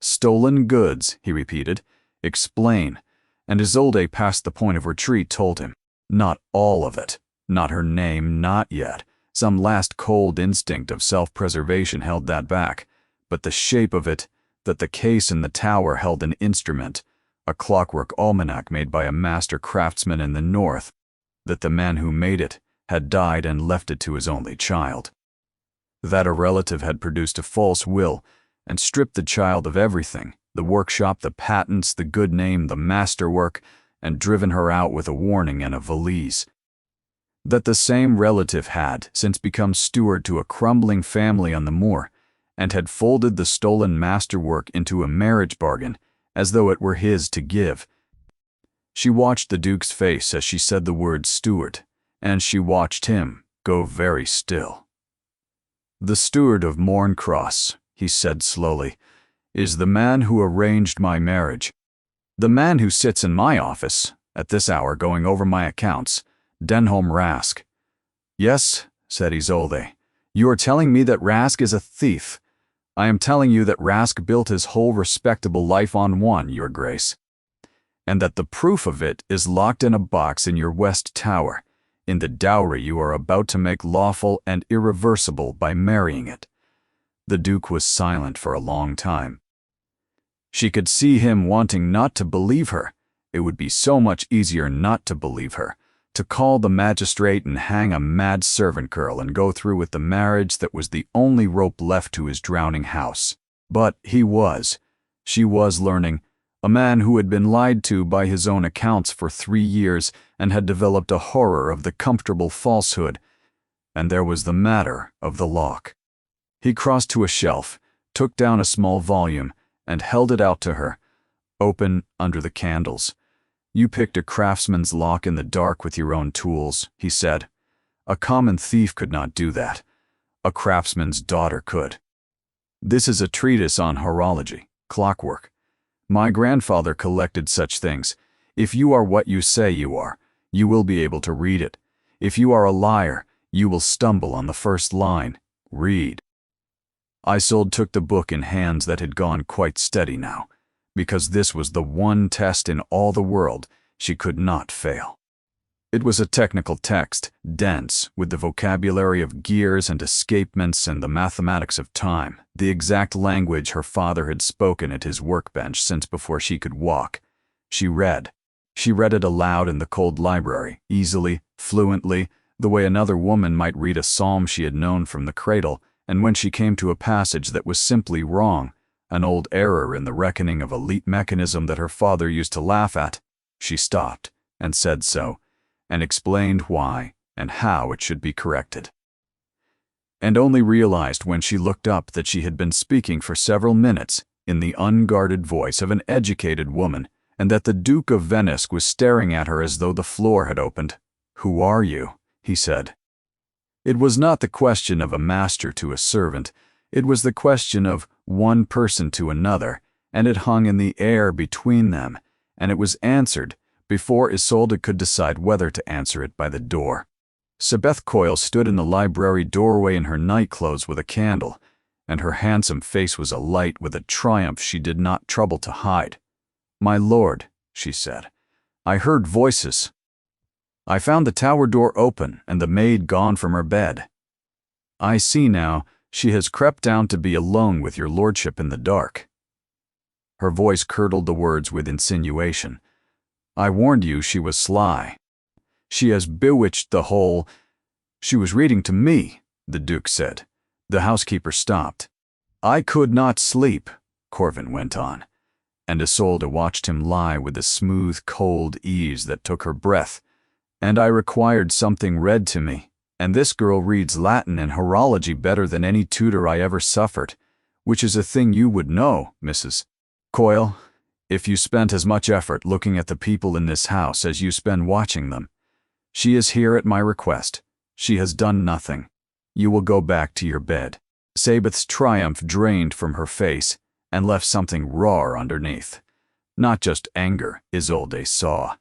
"Stolen goods," he repeated. "Explain." And Isolde, past the point of retreat, told him. Not all of it. Not her name, not yet. Some last cold instinct of self-preservation held that back. But the shape of it, that the case in the tower held an instrument, a clockwork almanac made by a master craftsman in the north, that the man who made it had died and left it to his only child. That a relative had produced a false will and stripped the child of everything, the workshop, the patents, the good name, the masterwork, and driven her out with a warning and a valise. That the same relative had since become steward to a crumbling family on the moor, and had folded the stolen masterwork into a marriage bargain, as though it were his to give. She watched the Duke's face as she said the word steward, and she watched him go very still. "The steward of Morncross," he said slowly, "is the man who arranged my marriage. The man who sits in my office, at this hour going over my accounts, Denholm Rask." "Yes," said Isolde, "you are telling me that Rask is a thief. I am telling you that Rask built his whole respectable life on one, your grace, and that the proof of it is locked in a box in your West Tower, in the dowry you are about to make lawful and irreversible by marrying it." The Duke was silent for a long time. She could see him wanting not to believe her. It would be so much easier not to believe her, to call the magistrate and hang a mad servant girl and go through with the marriage that was the only rope left to his drowning house. But she was learning, a man who had been lied to by his own accounts for 3 years and had developed a horror of the comfortable falsehood. And there was the matter of the lock. He crossed to a shelf, took down a small volume, and held it out to her, open under the candles. "You picked a craftsman's lock in the dark with your own tools," he said. "A common thief could not do that. A craftsman's daughter could. This is a treatise on horology, clockwork. My grandfather collected such things. If you are what you say you are, you will be able to read it. If you are a liar, you will stumble on the first line. Read." Isolde took the book in hands that had gone quite steady now, because this was the one test in all the world she could not fail. It was a technical text, dense, with the vocabulary of gears and escapements and the mathematics of time, the exact language her father had spoken at his workbench since before she could walk. She read. She read it aloud in the cold library, easily, fluently, the way another woman might read a psalm she had known from the cradle, and when she came to a passage that was simply wrong, an old error in the reckoning of a leap mechanism that her father used to laugh at, she stopped and said so, and explained why and how it should be corrected. And only realized when she looked up that she had been speaking for several minutes in the unguarded voice of an educated woman, and that the Duke of Venice was staring at her as though the floor had opened. "Who are you?" he said. It was not the question of a master to a servant, it was the question of one person to another, and it hung in the air between them, and it was answered before Isolde could decide whether to answer it by the door. Sebeth Coyle stood in the library doorway in her nightclothes with a candle, and her handsome face was alight with a triumph she did not trouble to hide. "My lord," she said, "I heard voices. I found the tower door open and the maid gone from her bed. I see now she has crept down to be alone with your lordship in the dark." Her voice curdled the words with insinuation. "I warned you she was sly. She has bewitched the whole—" "She was reading to me," the Duke said. The housekeeper stopped. "I could not sleep," Corvin went on, and Isolde watched him lie with a smooth, cold ease that took her breath, "and I required something read to me, and this girl reads Latin and horology better than any tutor I ever suffered, which is a thing you would know, Mrs. Coyle, if you spent as much effort looking at the people in this house as you spend watching them. She is here at my request. She has done nothing. You will go back to your bed." Sabeth's triumph drained from her face and left something raw underneath. Not just anger, Isolde saw,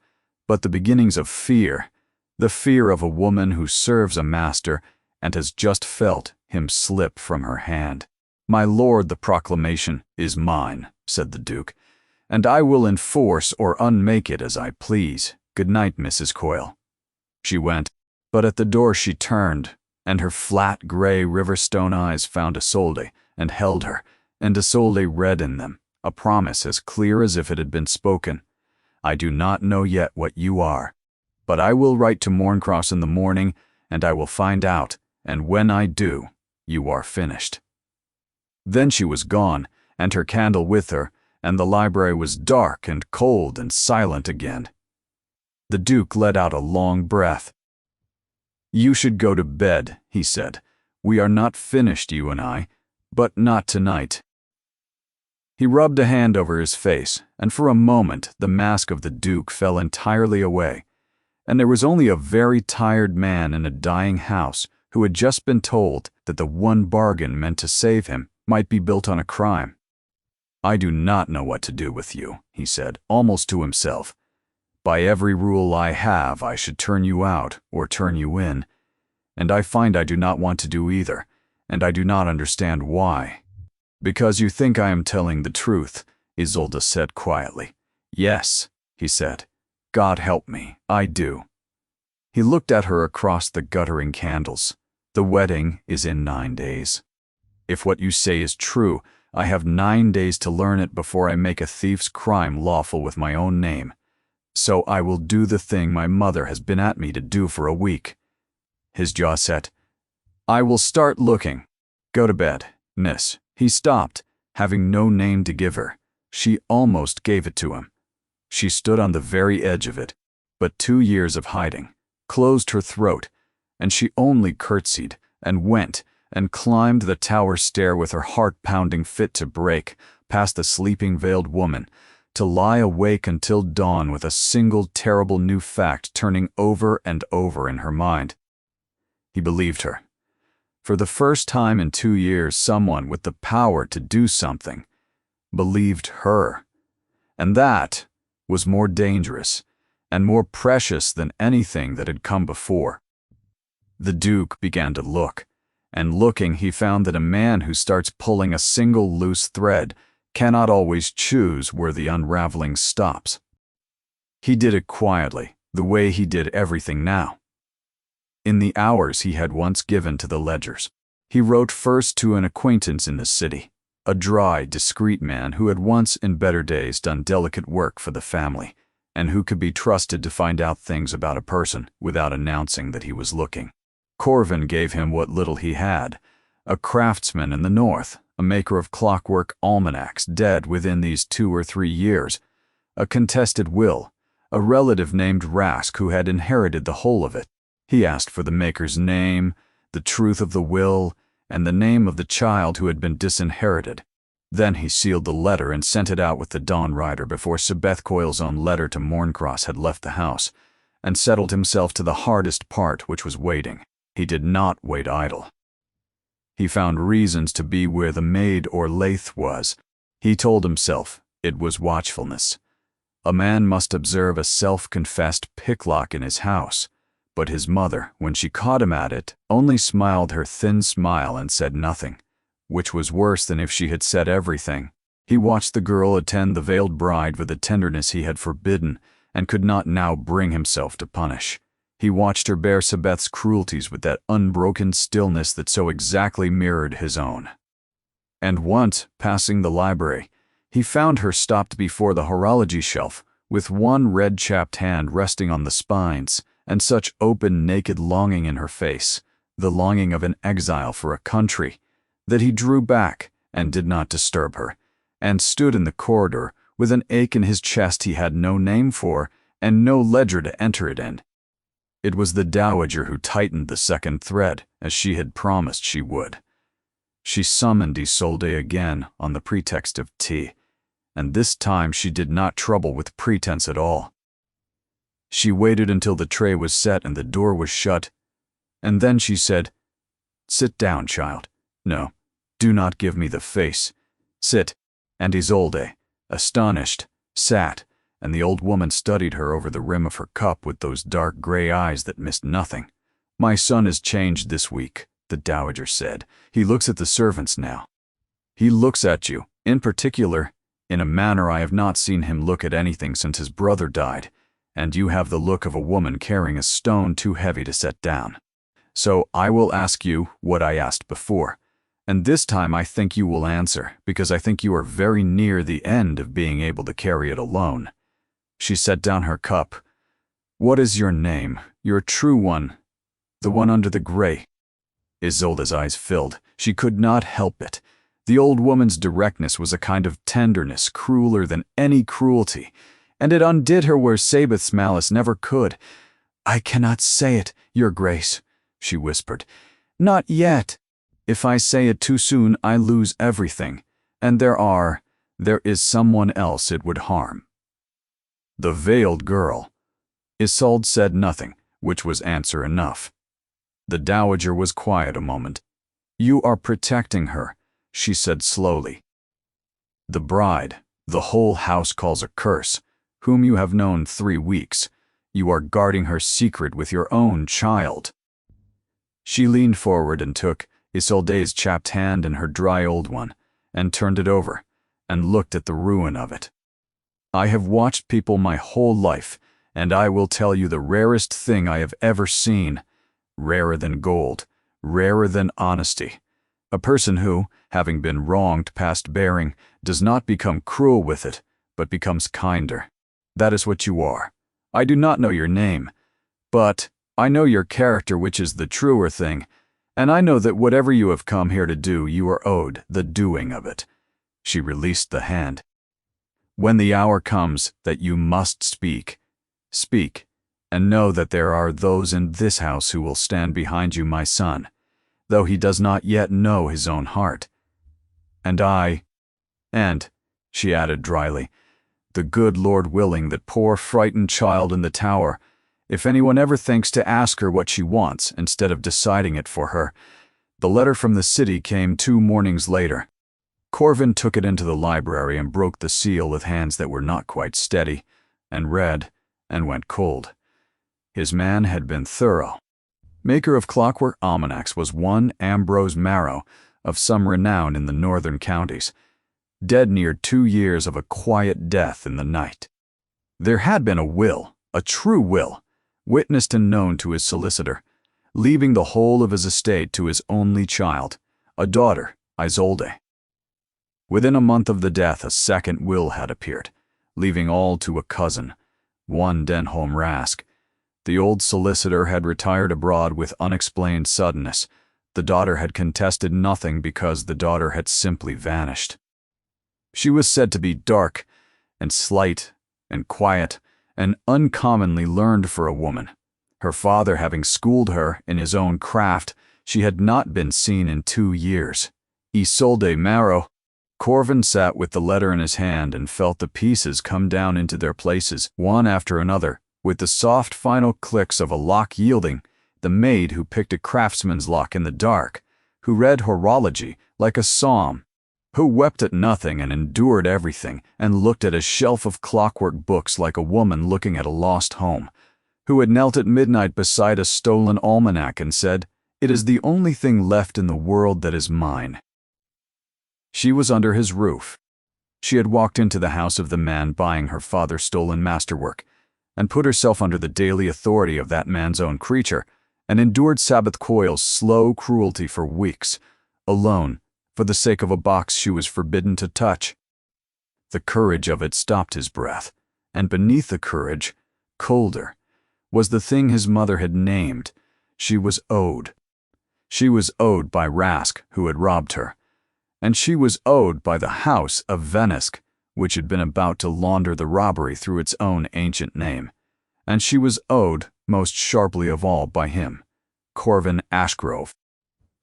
but the beginnings of fear, the fear of a woman who serves a master and has just felt him slip from her hand. "My lord, the proclamation is mine," said the Duke, "and I will enforce or unmake it as I please. Good night, Mrs. Coyle." She went, but at the door she turned, and her flat gray riverstone eyes found Isolde and held her, and Isolde read in them a promise as clear as if it had been spoken. "I do not know yet what you are, but I will write to Morncross in the morning, and I will find out, and when I do, you are finished." Then she was gone, and her candle with her, and the library was dark and cold and silent again. The Duke let out a long breath. "You should go to bed," he said. "We are not finished, you and I, but not tonight." He rubbed a hand over his face, and for a moment the mask of the Duke fell entirely away, and there was only a very tired man in a dying house who had just been told that the one bargain meant to save him might be built on a crime. "I do not know what to do with you," he said, almost to himself. "By every rule I have, I should turn you out or turn you in, and I find I do not want to do either, and I do not understand why." "Because you think I am telling the truth," Isolde said quietly. "Yes," he said. "God help me, I do." He looked at her across the guttering candles. "The wedding is in 9 days. If what you say is true, I have 9 days to learn it before I make a thief's crime lawful with my own name. So I will do the thing my mother has been at me to do for a week." His jaw set. "I will start looking. Go to bed, miss." He stopped, having no name to give her. She almost gave it to him. She stood on the very edge of it, but 2 years of hiding closed her throat, and she only curtsied and went and climbed the tower stair with her heart pounding fit to break, past the sleeping veiled woman, to lie awake until dawn with a single terrible new fact turning over and over in her mind. He believed her. For the first time in 2 years, someone with the power to do something believed her. And that was more dangerous and more precious than anything that had come before. The Duke began to look, and looking he found that a man who starts pulling a single loose thread cannot always choose where the unraveling stops. He did it quietly, the way he did everything now. In the hours he had once given to the ledgers, he wrote first to an acquaintance in the city, a dry, discreet man who had once in better days done delicate work for the family, and who could be trusted to find out things about a person without announcing that he was looking. Corvin gave him what little he had, a craftsman in the north, a maker of clockwork almanacs dead within these 2 or 3 years, a contested will, a relative named Rask who had inherited the whole of it. He asked for the maker's name, the truth of the will, and the name of the child who had been disinherited. Then he sealed the letter and sent it out with the dawn rider before Sir Bethcoyle's own letter to Morncross had left the house, and settled himself to the hardest part, which was waiting. He did not wait idle. He found reasons to be where the maid or Laith was. He told himself it was watchfulness. A man must observe a self-confessed picklock in his house, but his mother, when she caught him at it, only smiled her thin smile and said nothing, which was worse than if she had said everything. He watched the girl attend the veiled bride with a tenderness he had forbidden and could not now bring himself to punish. He watched her bear Sabeth's cruelties with that unbroken stillness that so exactly mirrored his own. And once, passing the library, he found her stopped before the horology shelf, with one red-chapped hand resting on the spines, and such open, naked longing in her face, the longing of an exile for a country, that he drew back and did not disturb her, and stood in the corridor with an ache in his chest he had no name for and no ledger to enter it in. It was the dowager who tightened the second thread, as she had promised she would. She summoned Isolde again on the pretext of tea, and this time she did not trouble with pretense at all. She waited until the tray was set and the door was shut, and then she said, "Sit down, child. No, do not give me the face. Sit." And Isolde, astonished, sat, and the old woman studied her over the rim of her cup with those dark gray eyes that missed nothing. "My son is changed this week," the dowager said. "He looks at the servants now. He looks at you, in particular, in a manner I have not seen him look at anything since his brother died, and you have the look of a woman carrying a stone too heavy to set down. So I will ask you what I asked before, and this time I think you will answer, because I think you are very near the end of being able to carry it alone." She set down her cup. "What is your name, your true one, the one under the gray?" Isolde's eyes filled. She could not help it. The old woman's directness was a kind of tenderness crueler than any cruelty, and it undid her where Sabeth's malice never could. "I cannot say it, your grace," she whispered. "Not yet. If I say it too soon, I lose everything, and there is someone else it would harm." The veiled girl. Isolde said nothing, which was answer enough. The dowager was quiet a moment. "You are protecting her," she said slowly. "The bride, the whole house calls a curse, whom you have known 3 weeks. You are guarding her secret with your own child." She leaned forward and took Isolde's chapped hand in her dry old one, and turned it over, and looked at the ruin of it. "I have watched people my whole life, and I will tell you the rarest thing I have ever seen, rarer than gold, rarer than honesty. A person who, having been wronged past bearing, does not become cruel with it, but becomes kinder. That is what you are. I do not know your name, but I know your character, which is the truer thing, and I know that whatever you have come here to do, you are owed the doing of it." She released the hand. "When the hour comes that you must speak, speak, and know that there are those in this house who will stand behind you, my son, though he does not yet know his own heart. And, she added dryly, the good Lord willing that poor frightened child in the tower, if anyone ever thinks to ask her what she wants instead of deciding it for her." The letter from the city came 2 mornings later. Corvin took it into the library and broke the seal with hands that were not quite steady, and read, and went cold. His man had been thorough. Maker of clockwork almanacs was one Ambrose Marrow, of some renown in the northern counties, dead near 2 years of a quiet death in the night. There had been a will, A true will, witnessed and known to his solicitor, leaving the whole of his estate to his only child, a daughter, Isolde. Within a month of the death, a second will had appeared, leaving all to a cousin, one Denholm Rask. The old solicitor had retired abroad with unexplained suddenness. The daughter had contested nothing because the daughter had simply vanished. She was said to be dark and slight and quiet and uncommonly learned for a woman. Her father having schooled her in his own craft, she had not been seen in 2 years. Isolde Marrow. Corvin sat with the letter in his hand and felt the pieces come down into their places, one after another, with the soft final clicks of a lock yielding. The maid who picked a craftsman's lock in the dark, who read horology like a psalm, who wept at nothing and endured everything, and looked at a shelf of clockwork books like a woman looking at a lost home, who had knelt at midnight beside a stolen almanac and said, "It is the only thing left in the world that is mine." She was under his roof. She had walked into the house of the man buying her father's stolen masterwork, and put herself under the daily authority of that man's own creature, and endured Sabbath Coil's slow cruelty for weeks, alone, for the sake of a box she was forbidden to touch. The courage of it stopped his breath, and beneath the courage, colder, was the thing his mother had named. She was owed. She was owed by Rask, who had robbed her, and she was owed by the house of Venesk, which had been about to launder the robbery through its own ancient name, and she was owed, most sharply of all, by him, Corvin Ashgrove,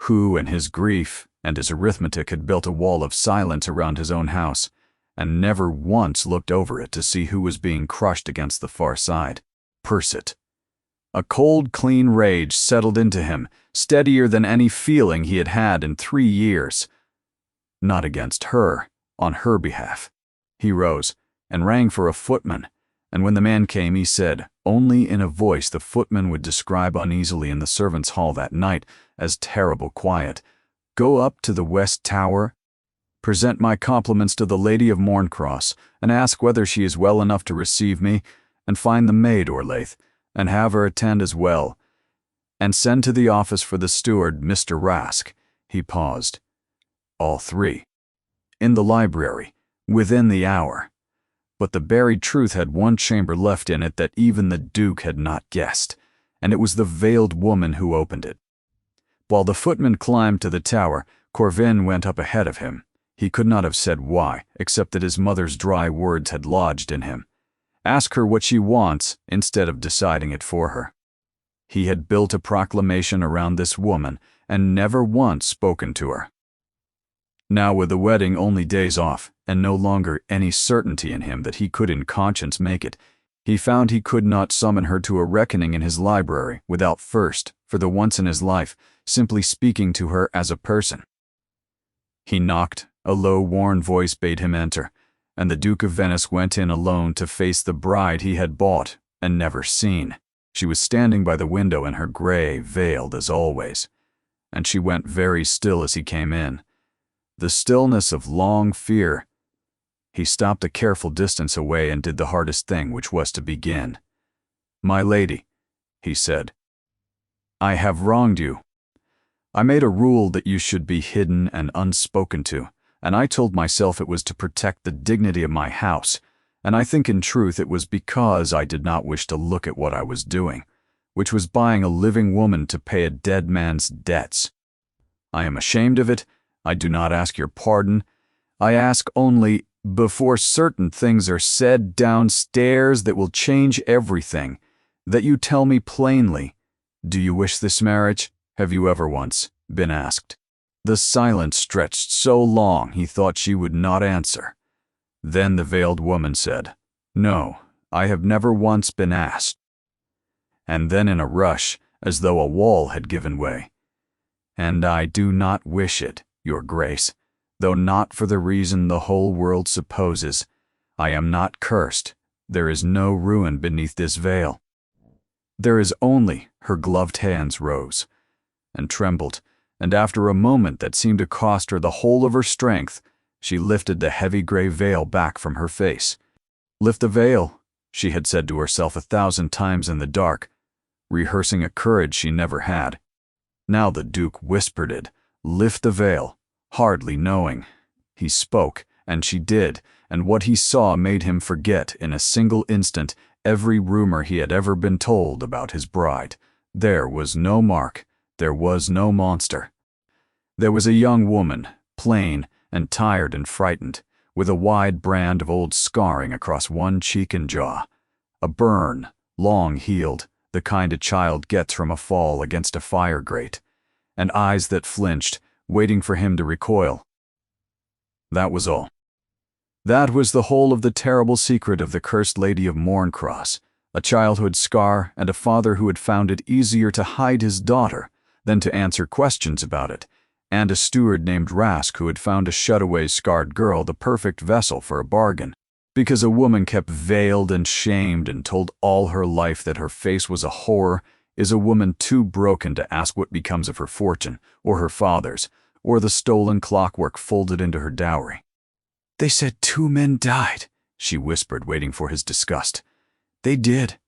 who in his grief and his arithmetic had built a wall of silence around his own house, and never once looked over it to see who was being crushed against the far side. Persit. A cold, clean rage settled into him, steadier than any feeling he had had in 3 years. Not against her, on her behalf. He rose and rang for a footman, and when the man came he said, only in a voice the footman would describe uneasily in the servants' hall that night as terrible quiet, "Go up to the West Tower, present my compliments to the Lady of Morncross, and ask whether she is well enough to receive me, and find the maid Orlaith, and have her attend as well, and send to the office for the steward, Mr. Rask." He paused. All 3. In the library, within the hour. But the buried truth had one chamber left in it that even the Duke had not guessed, and it was the veiled woman who opened it. While the footman climbed to the tower, Corvin went up ahead of him. He could not have said why, except that his mother's dry words had lodged in him. Ask her what she wants, instead of deciding it for her. He had built a proclamation around this woman, and never once spoken to her. Now, with the wedding only days off, and no longer any certainty in him that he could in conscience make it, he found he could not summon her to a reckoning in his library without first, for the once in his life, simply speaking to her as a person. He knocked, a low, worn voice bade him enter, and the Duke of Venice went in alone to face the bride he had bought and never seen. She was standing by the window in her gray, veiled as always, and she went very still as he came in. The stillness of long fear. He stopped a careful distance away and did the hardest thing, which was to begin. "My lady," he said, "I have wronged you. I made a rule that you should be hidden and unspoken to, and I told myself it was to protect the dignity of my house, and I think in truth it was because I did not wish to look at what I was doing, which was buying a living woman to pay a dead man's debts. I am ashamed of it. I do not ask your pardon. I ask only, before certain things are said downstairs that will change everything, that you tell me plainly, do you wish this marriage? Have you ever once been asked?" The silence stretched so long he thought she would not answer. Then the veiled woman said, "No, I have never once been asked." And then in a rush, as though a wall had given way, "And I do not wish it, Your Grace, though not for the reason the whole world supposes. I am not cursed. There is no ruin beneath this veil. There is only," her gloved hands rose and trembled, and after a moment that seemed to cost her the whole of her strength, she lifted the heavy gray veil back from her face. "Lift the veil," she had said to herself 1,000 times in the dark, rehearsing a courage she never had. Now the Duke whispered it, "Lift the veil," hardly knowing. He spoke, and she did, and what he saw made him forget in a single instant every rumor he had ever been told about his bride. There was no mark, there was no monster. There was a young woman, plain and tired and frightened, with a wide brand of old scarring across one cheek and jaw. A burn, long-healed, the kind a child gets from a fall against a fire grate, and eyes that flinched, waiting for him to recoil. That was all. That was the whole of the terrible secret of the cursed Lady of Mourncross, a childhood scar and a father who had found it easier to hide his daughter than to answer questions about it, and a steward named Rask who had found a shut-away scarred girl the perfect vessel for a bargain, because a woman kept veiled and shamed and told all her life that her face was a horror is a woman too broken to ask what becomes of her fortune, or her father's, or the stolen clockwork folded into her dowry. "They said 2 men died," she whispered, waiting for his disgust. "They did.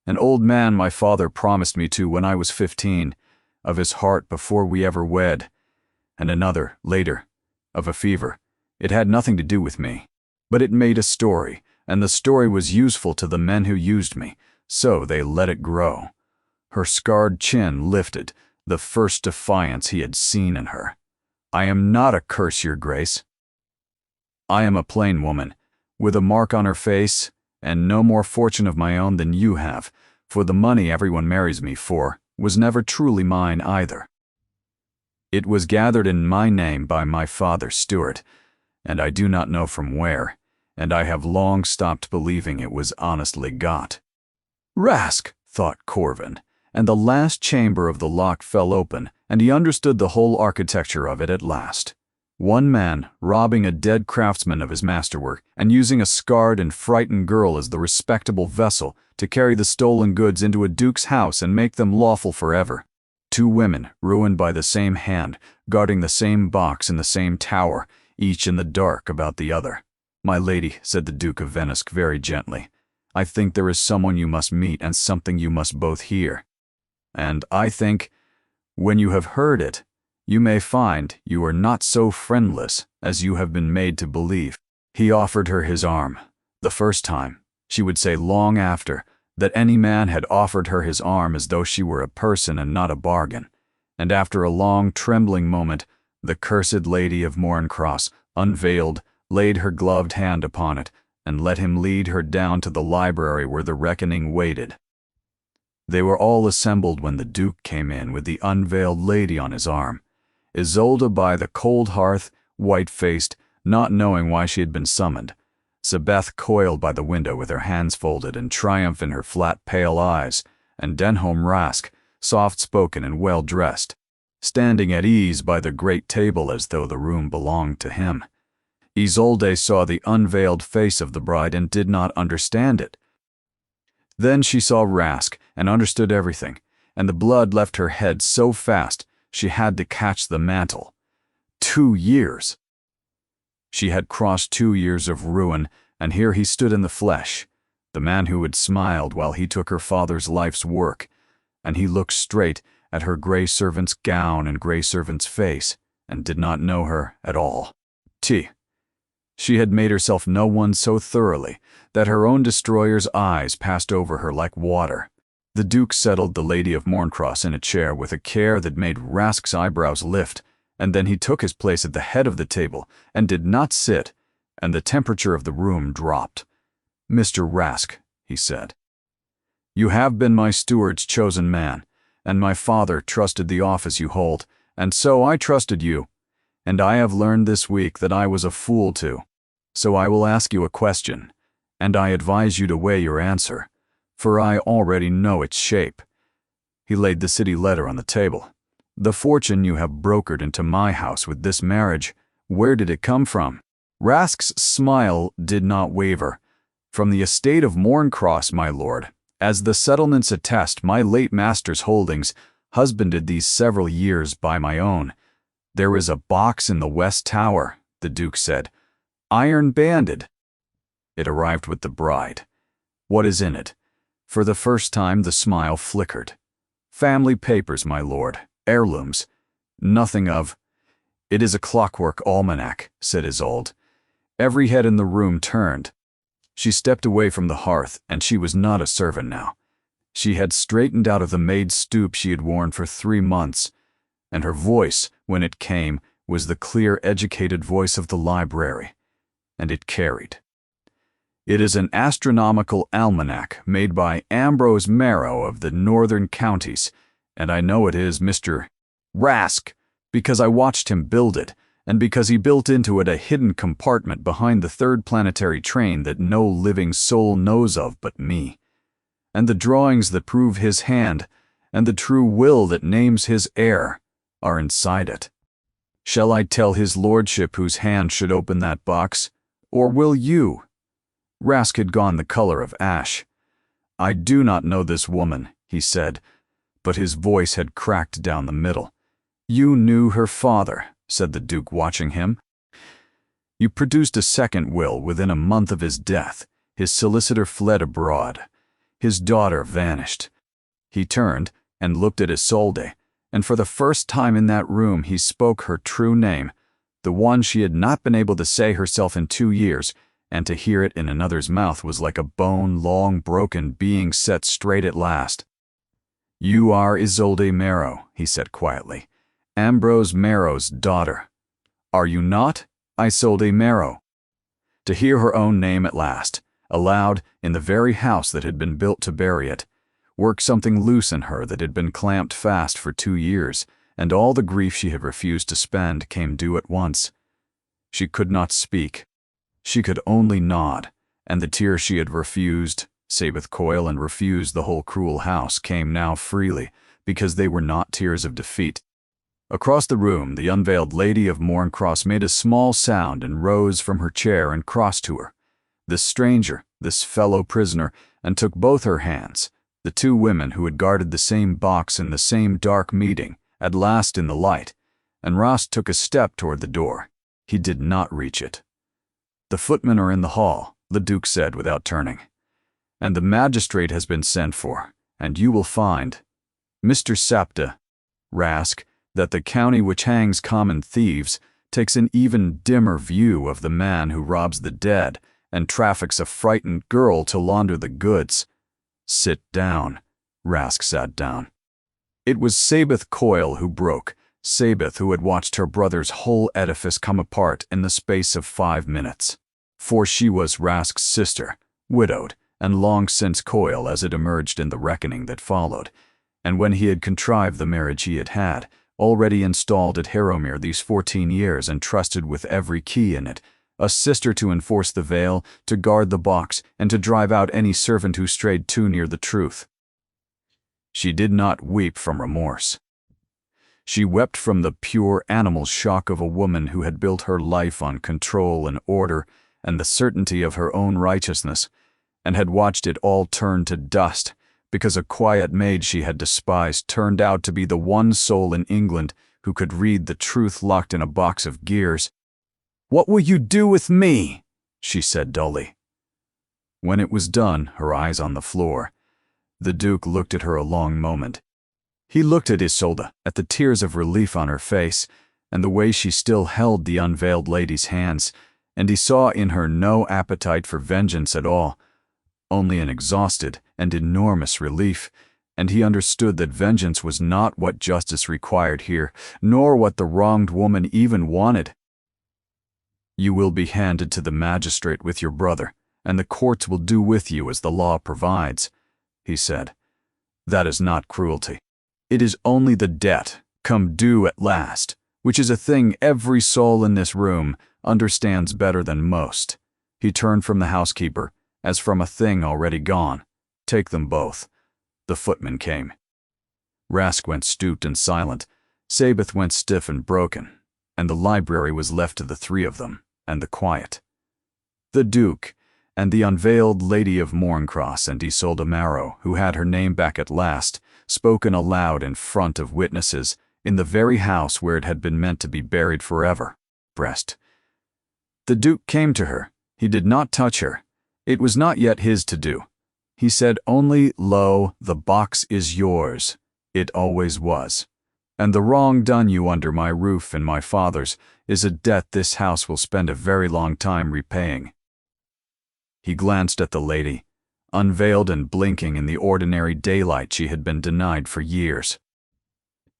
An old man my father promised me to when I was 15, of his heart before we ever wed, and another, later, of a fever. It had nothing to do with me. But it made a story, and the story was useful to the men who used me, so they let it grow." Her scarred chin lifted, the first defiance he had seen in her. "I am not a curse, Your Grace. I am a plain woman, with a mark on her face, and no more fortune of my own than you have, for the money everyone marries me for was never truly mine either. It was gathered in my name by my father Stuart, and I do not know from where, and I have long stopped believing it was honestly got." "Rask," thought Corvin, and the last chamber of the lock fell open, and he understood the whole architecture of it at last. One man robbing a dead craftsman of his masterwork and using a scarred and frightened girl as the respectable vessel to carry the stolen goods into a duke's house and make them lawful forever. 2 women ruined by the same hand, guarding the same box in the same tower, each in the dark about the other. "My lady," said the Duke of Venice very gently, "I think there is someone you must meet and something you must both hear. And I think, when you have heard it, you may find you are not so friendless as you have been made to believe." He offered her his arm. The first time, she would say long after, that any man had offered her his arm as though she were a person and not a bargain. And after a long, trembling moment, the cursed Lady of Mourncross, unveiled, laid her gloved hand upon it, and let him lead her down to the library where the reckoning waited. They were all assembled when the Duke came in with the unveiled lady on his arm. Isolde by the cold hearth, white-faced, not knowing why she had been summoned. Sebeth coiled by the window with her hands folded and triumph in her flat, pale eyes, and Denholm Rask, soft-spoken and well-dressed, standing at ease by the great table as though the room belonged to him. Isolde saw the unveiled face of the bride and did not understand it. Then she saw Rask and understood everything, and the blood left her head so fast she had to catch the mantle. 2 years! She had crossed 2 years of ruin, and here he stood in the flesh, the man who had smiled while he took her father's life's work, and he looked straight at her gray servant's gown and gray servant's face, and did not know her at all. She had made herself no one so thoroughly that her own destroyer's eyes passed over her like water. The Duke settled the Lady of Mourncross in a chair with a care that made Rask's eyebrows lift, and then he took his place at the head of the table and did not sit, and the temperature of the room dropped. "Mr. Rask," he said, "you have been my steward's chosen man, and my father trusted the office you hold, and so I trusted you. And I have learned this week that I was a fool too. So I will ask you a question, and I advise you to weigh your answer, for I already know its shape." He laid the city letter on the table. "The fortune you have brokered into my house with this marriage, where did it come from?" Rask's smile did not waver. "From the estate of Mourncross, my lord. As the settlements attest, my late master's holdings, husbanded these several years by my own. There is a box in the West Tower," the Duke said, "iron banded." It arrived with the bride. What is in it? For the first time the smile flickered. Family papers, my lord. Heirlooms. Nothing of— It is a clockwork almanac, said Isolde. Every head in the room turned. She stepped away from the hearth, and she was not a servant now. She had straightened out of the maid's stoop she had worn for 3 months, and her voice, when it came, was the clear, educated voice of the library, and it carried. It is an astronomical almanac made by Ambrose Marrow of the northern counties, and I know it is Mr. Rask, because I watched him build it, and because he built into it a hidden compartment behind the third planetary train that no living soul knows of but me. And the drawings that prove his hand, and the true will that names his heir, are inside it. Shall I tell his lordship whose hand should open that box, or will you? Rask had gone the color of ash. I do not know this woman, he said, but his voice had cracked down the middle. You knew her father, said the Duke, watching him. You produced a second will within a month of his death. His solicitor fled abroad. His daughter vanished. He turned and looked at Isolde, and for the first time in that room he spoke her true name, the one she had not been able to say herself in 2 years, and to hear it in another's mouth was like a bone long broken being set straight at last. You are Isolde Marrow, he said quietly, Ambrose Marrow's daughter. Are you not, Isolde Marrow? To hear her own name at last, aloud, in the very house that had been built to bury it, worked something loose in her that had been clamped fast for 2 years, and all the grief she had refused to spend came due at once. She could not speak. She could only nod, and the tears she had refused, Sabeth Coyle, and refused the whole cruel house, came now freely, because they were not tears of defeat. Across the room, the unveiled Lady of Morncross made a small sound and rose from her chair and crossed to her, this stranger, this fellow prisoner, and took both her hands, the 2 women who had guarded the same box in the same dark meeting, at last in the light, and Ross took a step toward the door. He did not reach it. The footmen are in the hall, the Duke said without turning, and the magistrate has been sent for, and you will find, Mr. Sapta, Rask, that the county which hangs common thieves takes an even dimmer view of the man who robs the dead and traffics a frightened girl to launder the goods. Sit down. Rask sat down. It was Sabeth Coyle who broke, Sabeth who had watched her brother's whole edifice come apart in the space of 5 minutes. For she was Rask's sister, widowed, and long since Coyle as it emerged in the reckoning that followed, and when he had contrived the marriage he had had, already installed at Harrowmere these 14 years and trusted with every key in it, a sister to enforce the veil, to guard the box, and to drive out any servant who strayed too near the truth. She did not weep from remorse. She wept from the pure animal shock of a woman who had built her life on control and order and the certainty of her own righteousness, and had watched it all turn to dust, because a quiet maid she had despised turned out to be the one soul in England who could read the truth locked in a box of gears. "What will you do with me?" she said dully. When it was done, her eyes on the floor, the Duke looked at her a long moment. He looked at Isolde, at the tears of relief on her face, and the way she still held the unveiled lady's hands, and he saw in her no appetite for vengeance at all, only an exhausted and enormous relief, and he understood that vengeance was not what justice required here, nor what the wronged woman even wanted. "You will be handed to the magistrate with your brother, and the courts will do with you as the law provides," he said. "That is not cruelty. It is only the debt, come due at last, which is a thing every soul in this room understands better than most." He turned from the housekeeper, as from a thing already gone. "Take them both." The footman came. Rask went stooped and silent, Sabeth went stiff and broken, and the library was left to the 3 of them, and the quiet. The Duke, and the unveiled Lady of Morncross, and Isolde Marrow, who had her name back at last, spoken aloud in front of witnesses, in the very house where it had been meant to be buried forever. Breast. The Duke came to her. He did not touch her. It was not yet his to do. He said only, "Lo, the box is yours. It always was. And the wrong done you under my roof and my father's is a debt this house will spend a very long time repaying." He glanced at the lady, unveiled and blinking in the ordinary daylight she had been denied for years.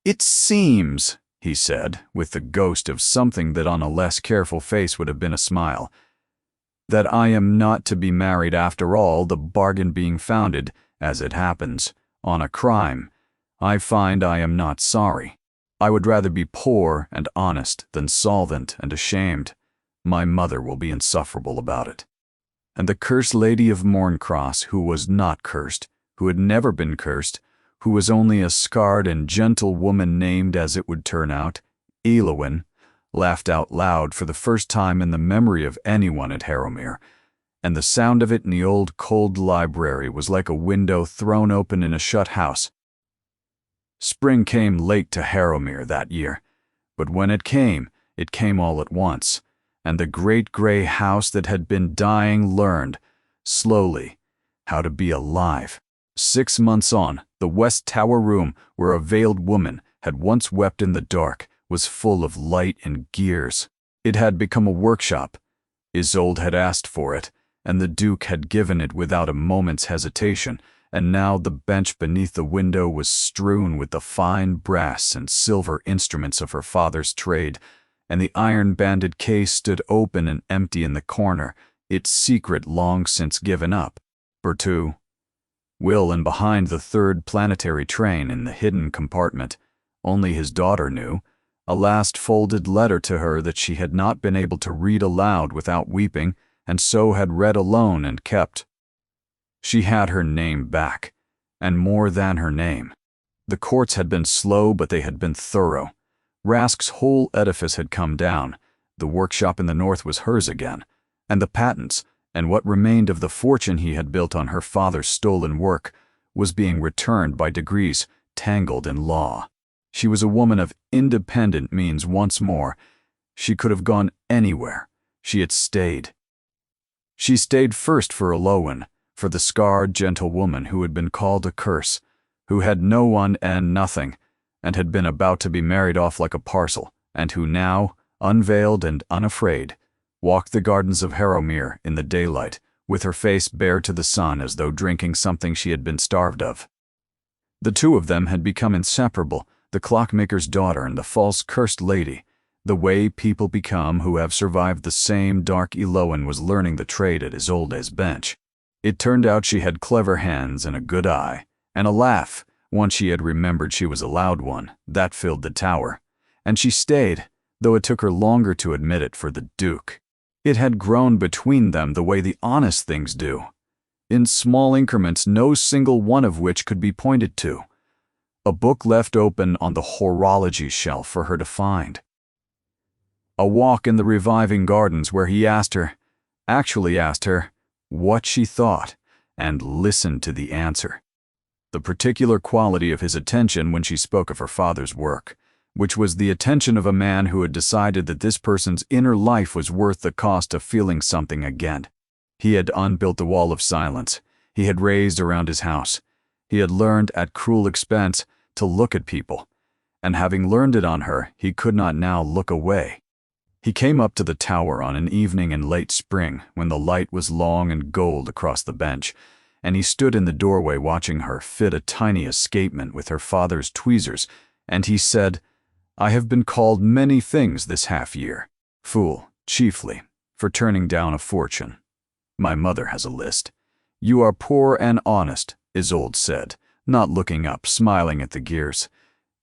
"It seems," he said, with the ghost of something that on a less careful face would have been a smile, "that I am not to be married after all, the bargain being founded, as it happens, on a crime. I find I am not sorry. I would rather be poor and honest than solvent and ashamed. My mother will be insufferable about it." And the cursed lady of Morncross, who was not cursed, who had never been cursed, who was only a scarred and gentle woman named, as it would turn out, Elowin, laughed out loud for the first time in the memory of anyone at Harrowmere, and the sound of it in the old cold library was like a window thrown open in a shut house. Spring came late to Harrowmere that year, but when it came all at once, and the great gray house that had been dying learned, slowly, how to be alive. 6 months on, the West Tower room, where a veiled woman had once wept in the dark, was full of light and gears. It had become a workshop. Isolde had asked for it, and the Duke had given it without a moment's hesitation, and now the bench beneath the window was strewn with the fine brass and silver instruments of her father's trade, and the iron-banded case stood open and empty in the corner, its secret long since given up. Berthoud, Will, and behind the third planetary train in the hidden compartment, only his daughter knew, a last folded letter to her that she had not been able to read aloud without weeping, and so had read alone and kept. She had her name back, and more than her name. The courts had been slow, but they had been thorough. Rask's whole edifice had come down. The workshop in the north was hers again, and the patents, and what remained of the fortune he had built on her father's stolen work, was being returned by degrees, tangled in law. She was a woman of independent means once more. She could have gone anywhere. She had stayed. She stayed first for Elowin, for the scarred, gentle woman who had been called a curse, who had no one and nothing, and had been about to be married off like a parcel, and who now, unveiled and unafraid, walked the gardens of Harrowmere in the daylight, with her face bare to the sun as though drinking something she had been starved of. The two of them had become inseparable, the clockmaker's daughter and the false cursed lady. The way people become who have survived the same dark Elowin was learning the trade at Isolde's bench. It turned out she had clever hands and a good eye, and a laugh, once she had remembered she was allowed one, that filled the tower. And she stayed, though it took her longer to admit it for the Duke. It had grown between them the way the honest things do, in small increments, no single one of which could be pointed to. A book left open on the horology shelf for her to find. A walk in the reviving gardens where he actually asked her, what she thought, and listened to the answer. The particular quality of his attention when she spoke of her father's work, which was the attention of a man who had decided that this person's inner life was worth the cost of feeling something again. He had unbuilt the wall of silence. He had raised around his house. He had learned at cruel expense to look at people, and having learned it on her, he could not now look away. He came up to the tower on an evening in late spring when the light was long and gold across the bench, and he stood in the doorway watching her fit a tiny escapement with her father's tweezers, and he said, "I have been called many things this half-year. Fool, chiefly, for turning down a fortune. My mother has a list. You are poor and honest," Isolde said, not looking up, smiling at the gears.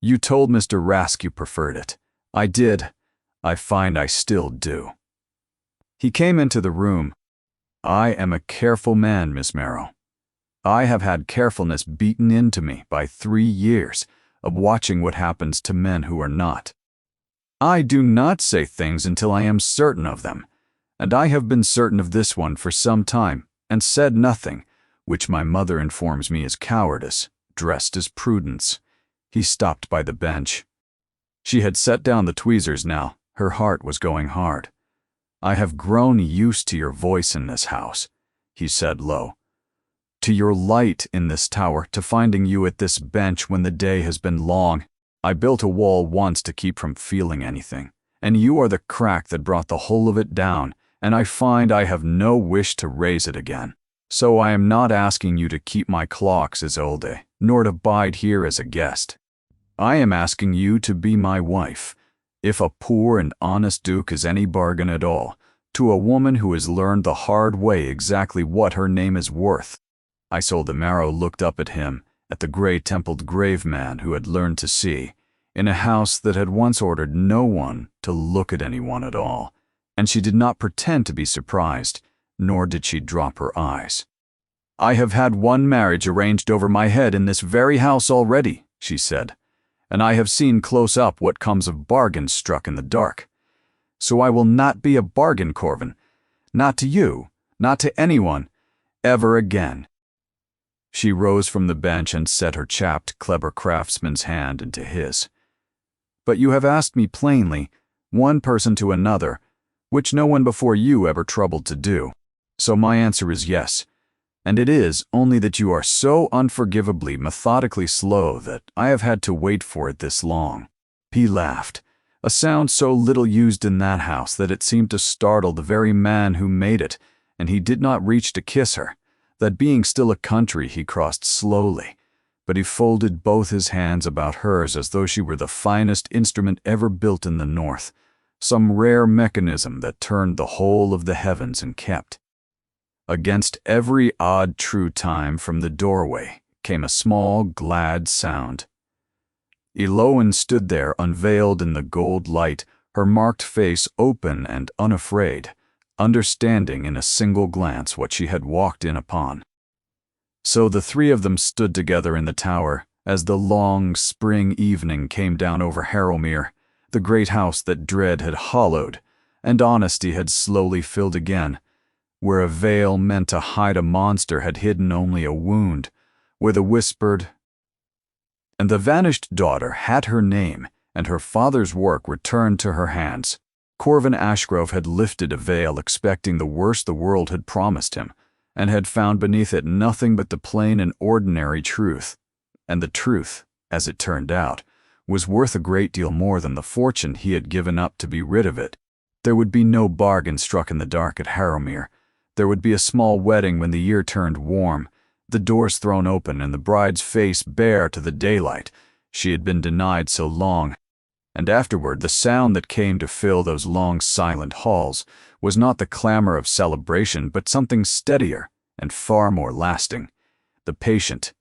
"You told Mr. Rask you preferred it. I did. I find I still do." He came into the room. "I am a careful man, Miss Marrow. I have had carefulness beaten into me by 3 years of watching what happens to men who are not. I do not say things until I am certain of them, and I have been certain of this one for some time, and said nothing, which my mother informs me is cowardice, dressed as prudence." He stopped by the bench. She had set down the tweezers now. Her heart was going hard. "I have grown used to your voice in this house," he said low. to your light in this tower, to finding you at this bench when the day has been long. I built a wall once to keep from feeling anything, and you are the crack that brought the whole of it down, and I find I have no wish to raise it again. So I am not asking you to keep my clocks, Isolde, nor to bide here as a guest. I am asking you to be my wife, if a poor and honest duke is any bargain at all, to a woman who has learned the hard way exactly what her name is worth. Isolde Marrow looked up at him, at the gray-templed grave man who had learned to see, in a house that had once ordered no one to look at anyone at all, and she did not pretend to be surprised, nor did she drop her eyes. I have had one marriage arranged over my head in this very house already, she said, and I have seen close up what comes of bargains struck in the dark. So I will not be a bargain, Corvin, not to you, not to anyone, ever again. She rose from the bench and set her chapped, clever craftsman's hand into his. But you have asked me plainly, one person to another, which no one before you ever troubled to do. So my answer is yes, and it is only that you are so unforgivably, methodically slow that I have had to wait for it this long. He laughed, a sound so little used in that house that it seemed to startle the very man who made it, and he did not reach to kiss her, that being still a country he crossed slowly, but he folded both his hands about hers as though she were the finest instrument ever built in the north, some rare mechanism that turned the whole of the heavens and kept. Against every odd true time from the doorway came a small, glad sound. Eloin stood there unveiled in the gold light, her marked face open and unafraid, understanding in a single glance what she had walked in upon. So the three of them stood together in the tower as the long spring evening came down over Harrowmere, the great house that dread had hollowed and honesty had slowly filled again, where a veil meant to hide a monster had hidden only a wound, where the whispered and the vanished daughter had her name and her father's work returned to her hands. Corvin Ashgrove had lifted a veil expecting the worst the world had promised him, and had found beneath it nothing but the plain and ordinary truth. And the truth, as it turned out, was worth a great deal more than the fortune he had given up to be rid of it. There would be no bargain struck in the dark at Harrowmere. There would be a small wedding when the year turned warm, the doors thrown open and the bride's face bare to the daylight she had been denied so long. And afterward the sound that came to fill those long silent halls was not the clamor of celebration but something steadier and far more lasting, the patient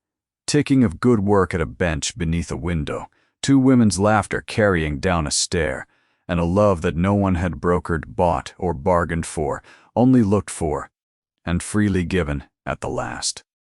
ticking of good work at a bench beneath a window, two women's laughter carrying down a stair, and a love that no one had brokered, bought, or bargained for, only looked for, and freely given at the last.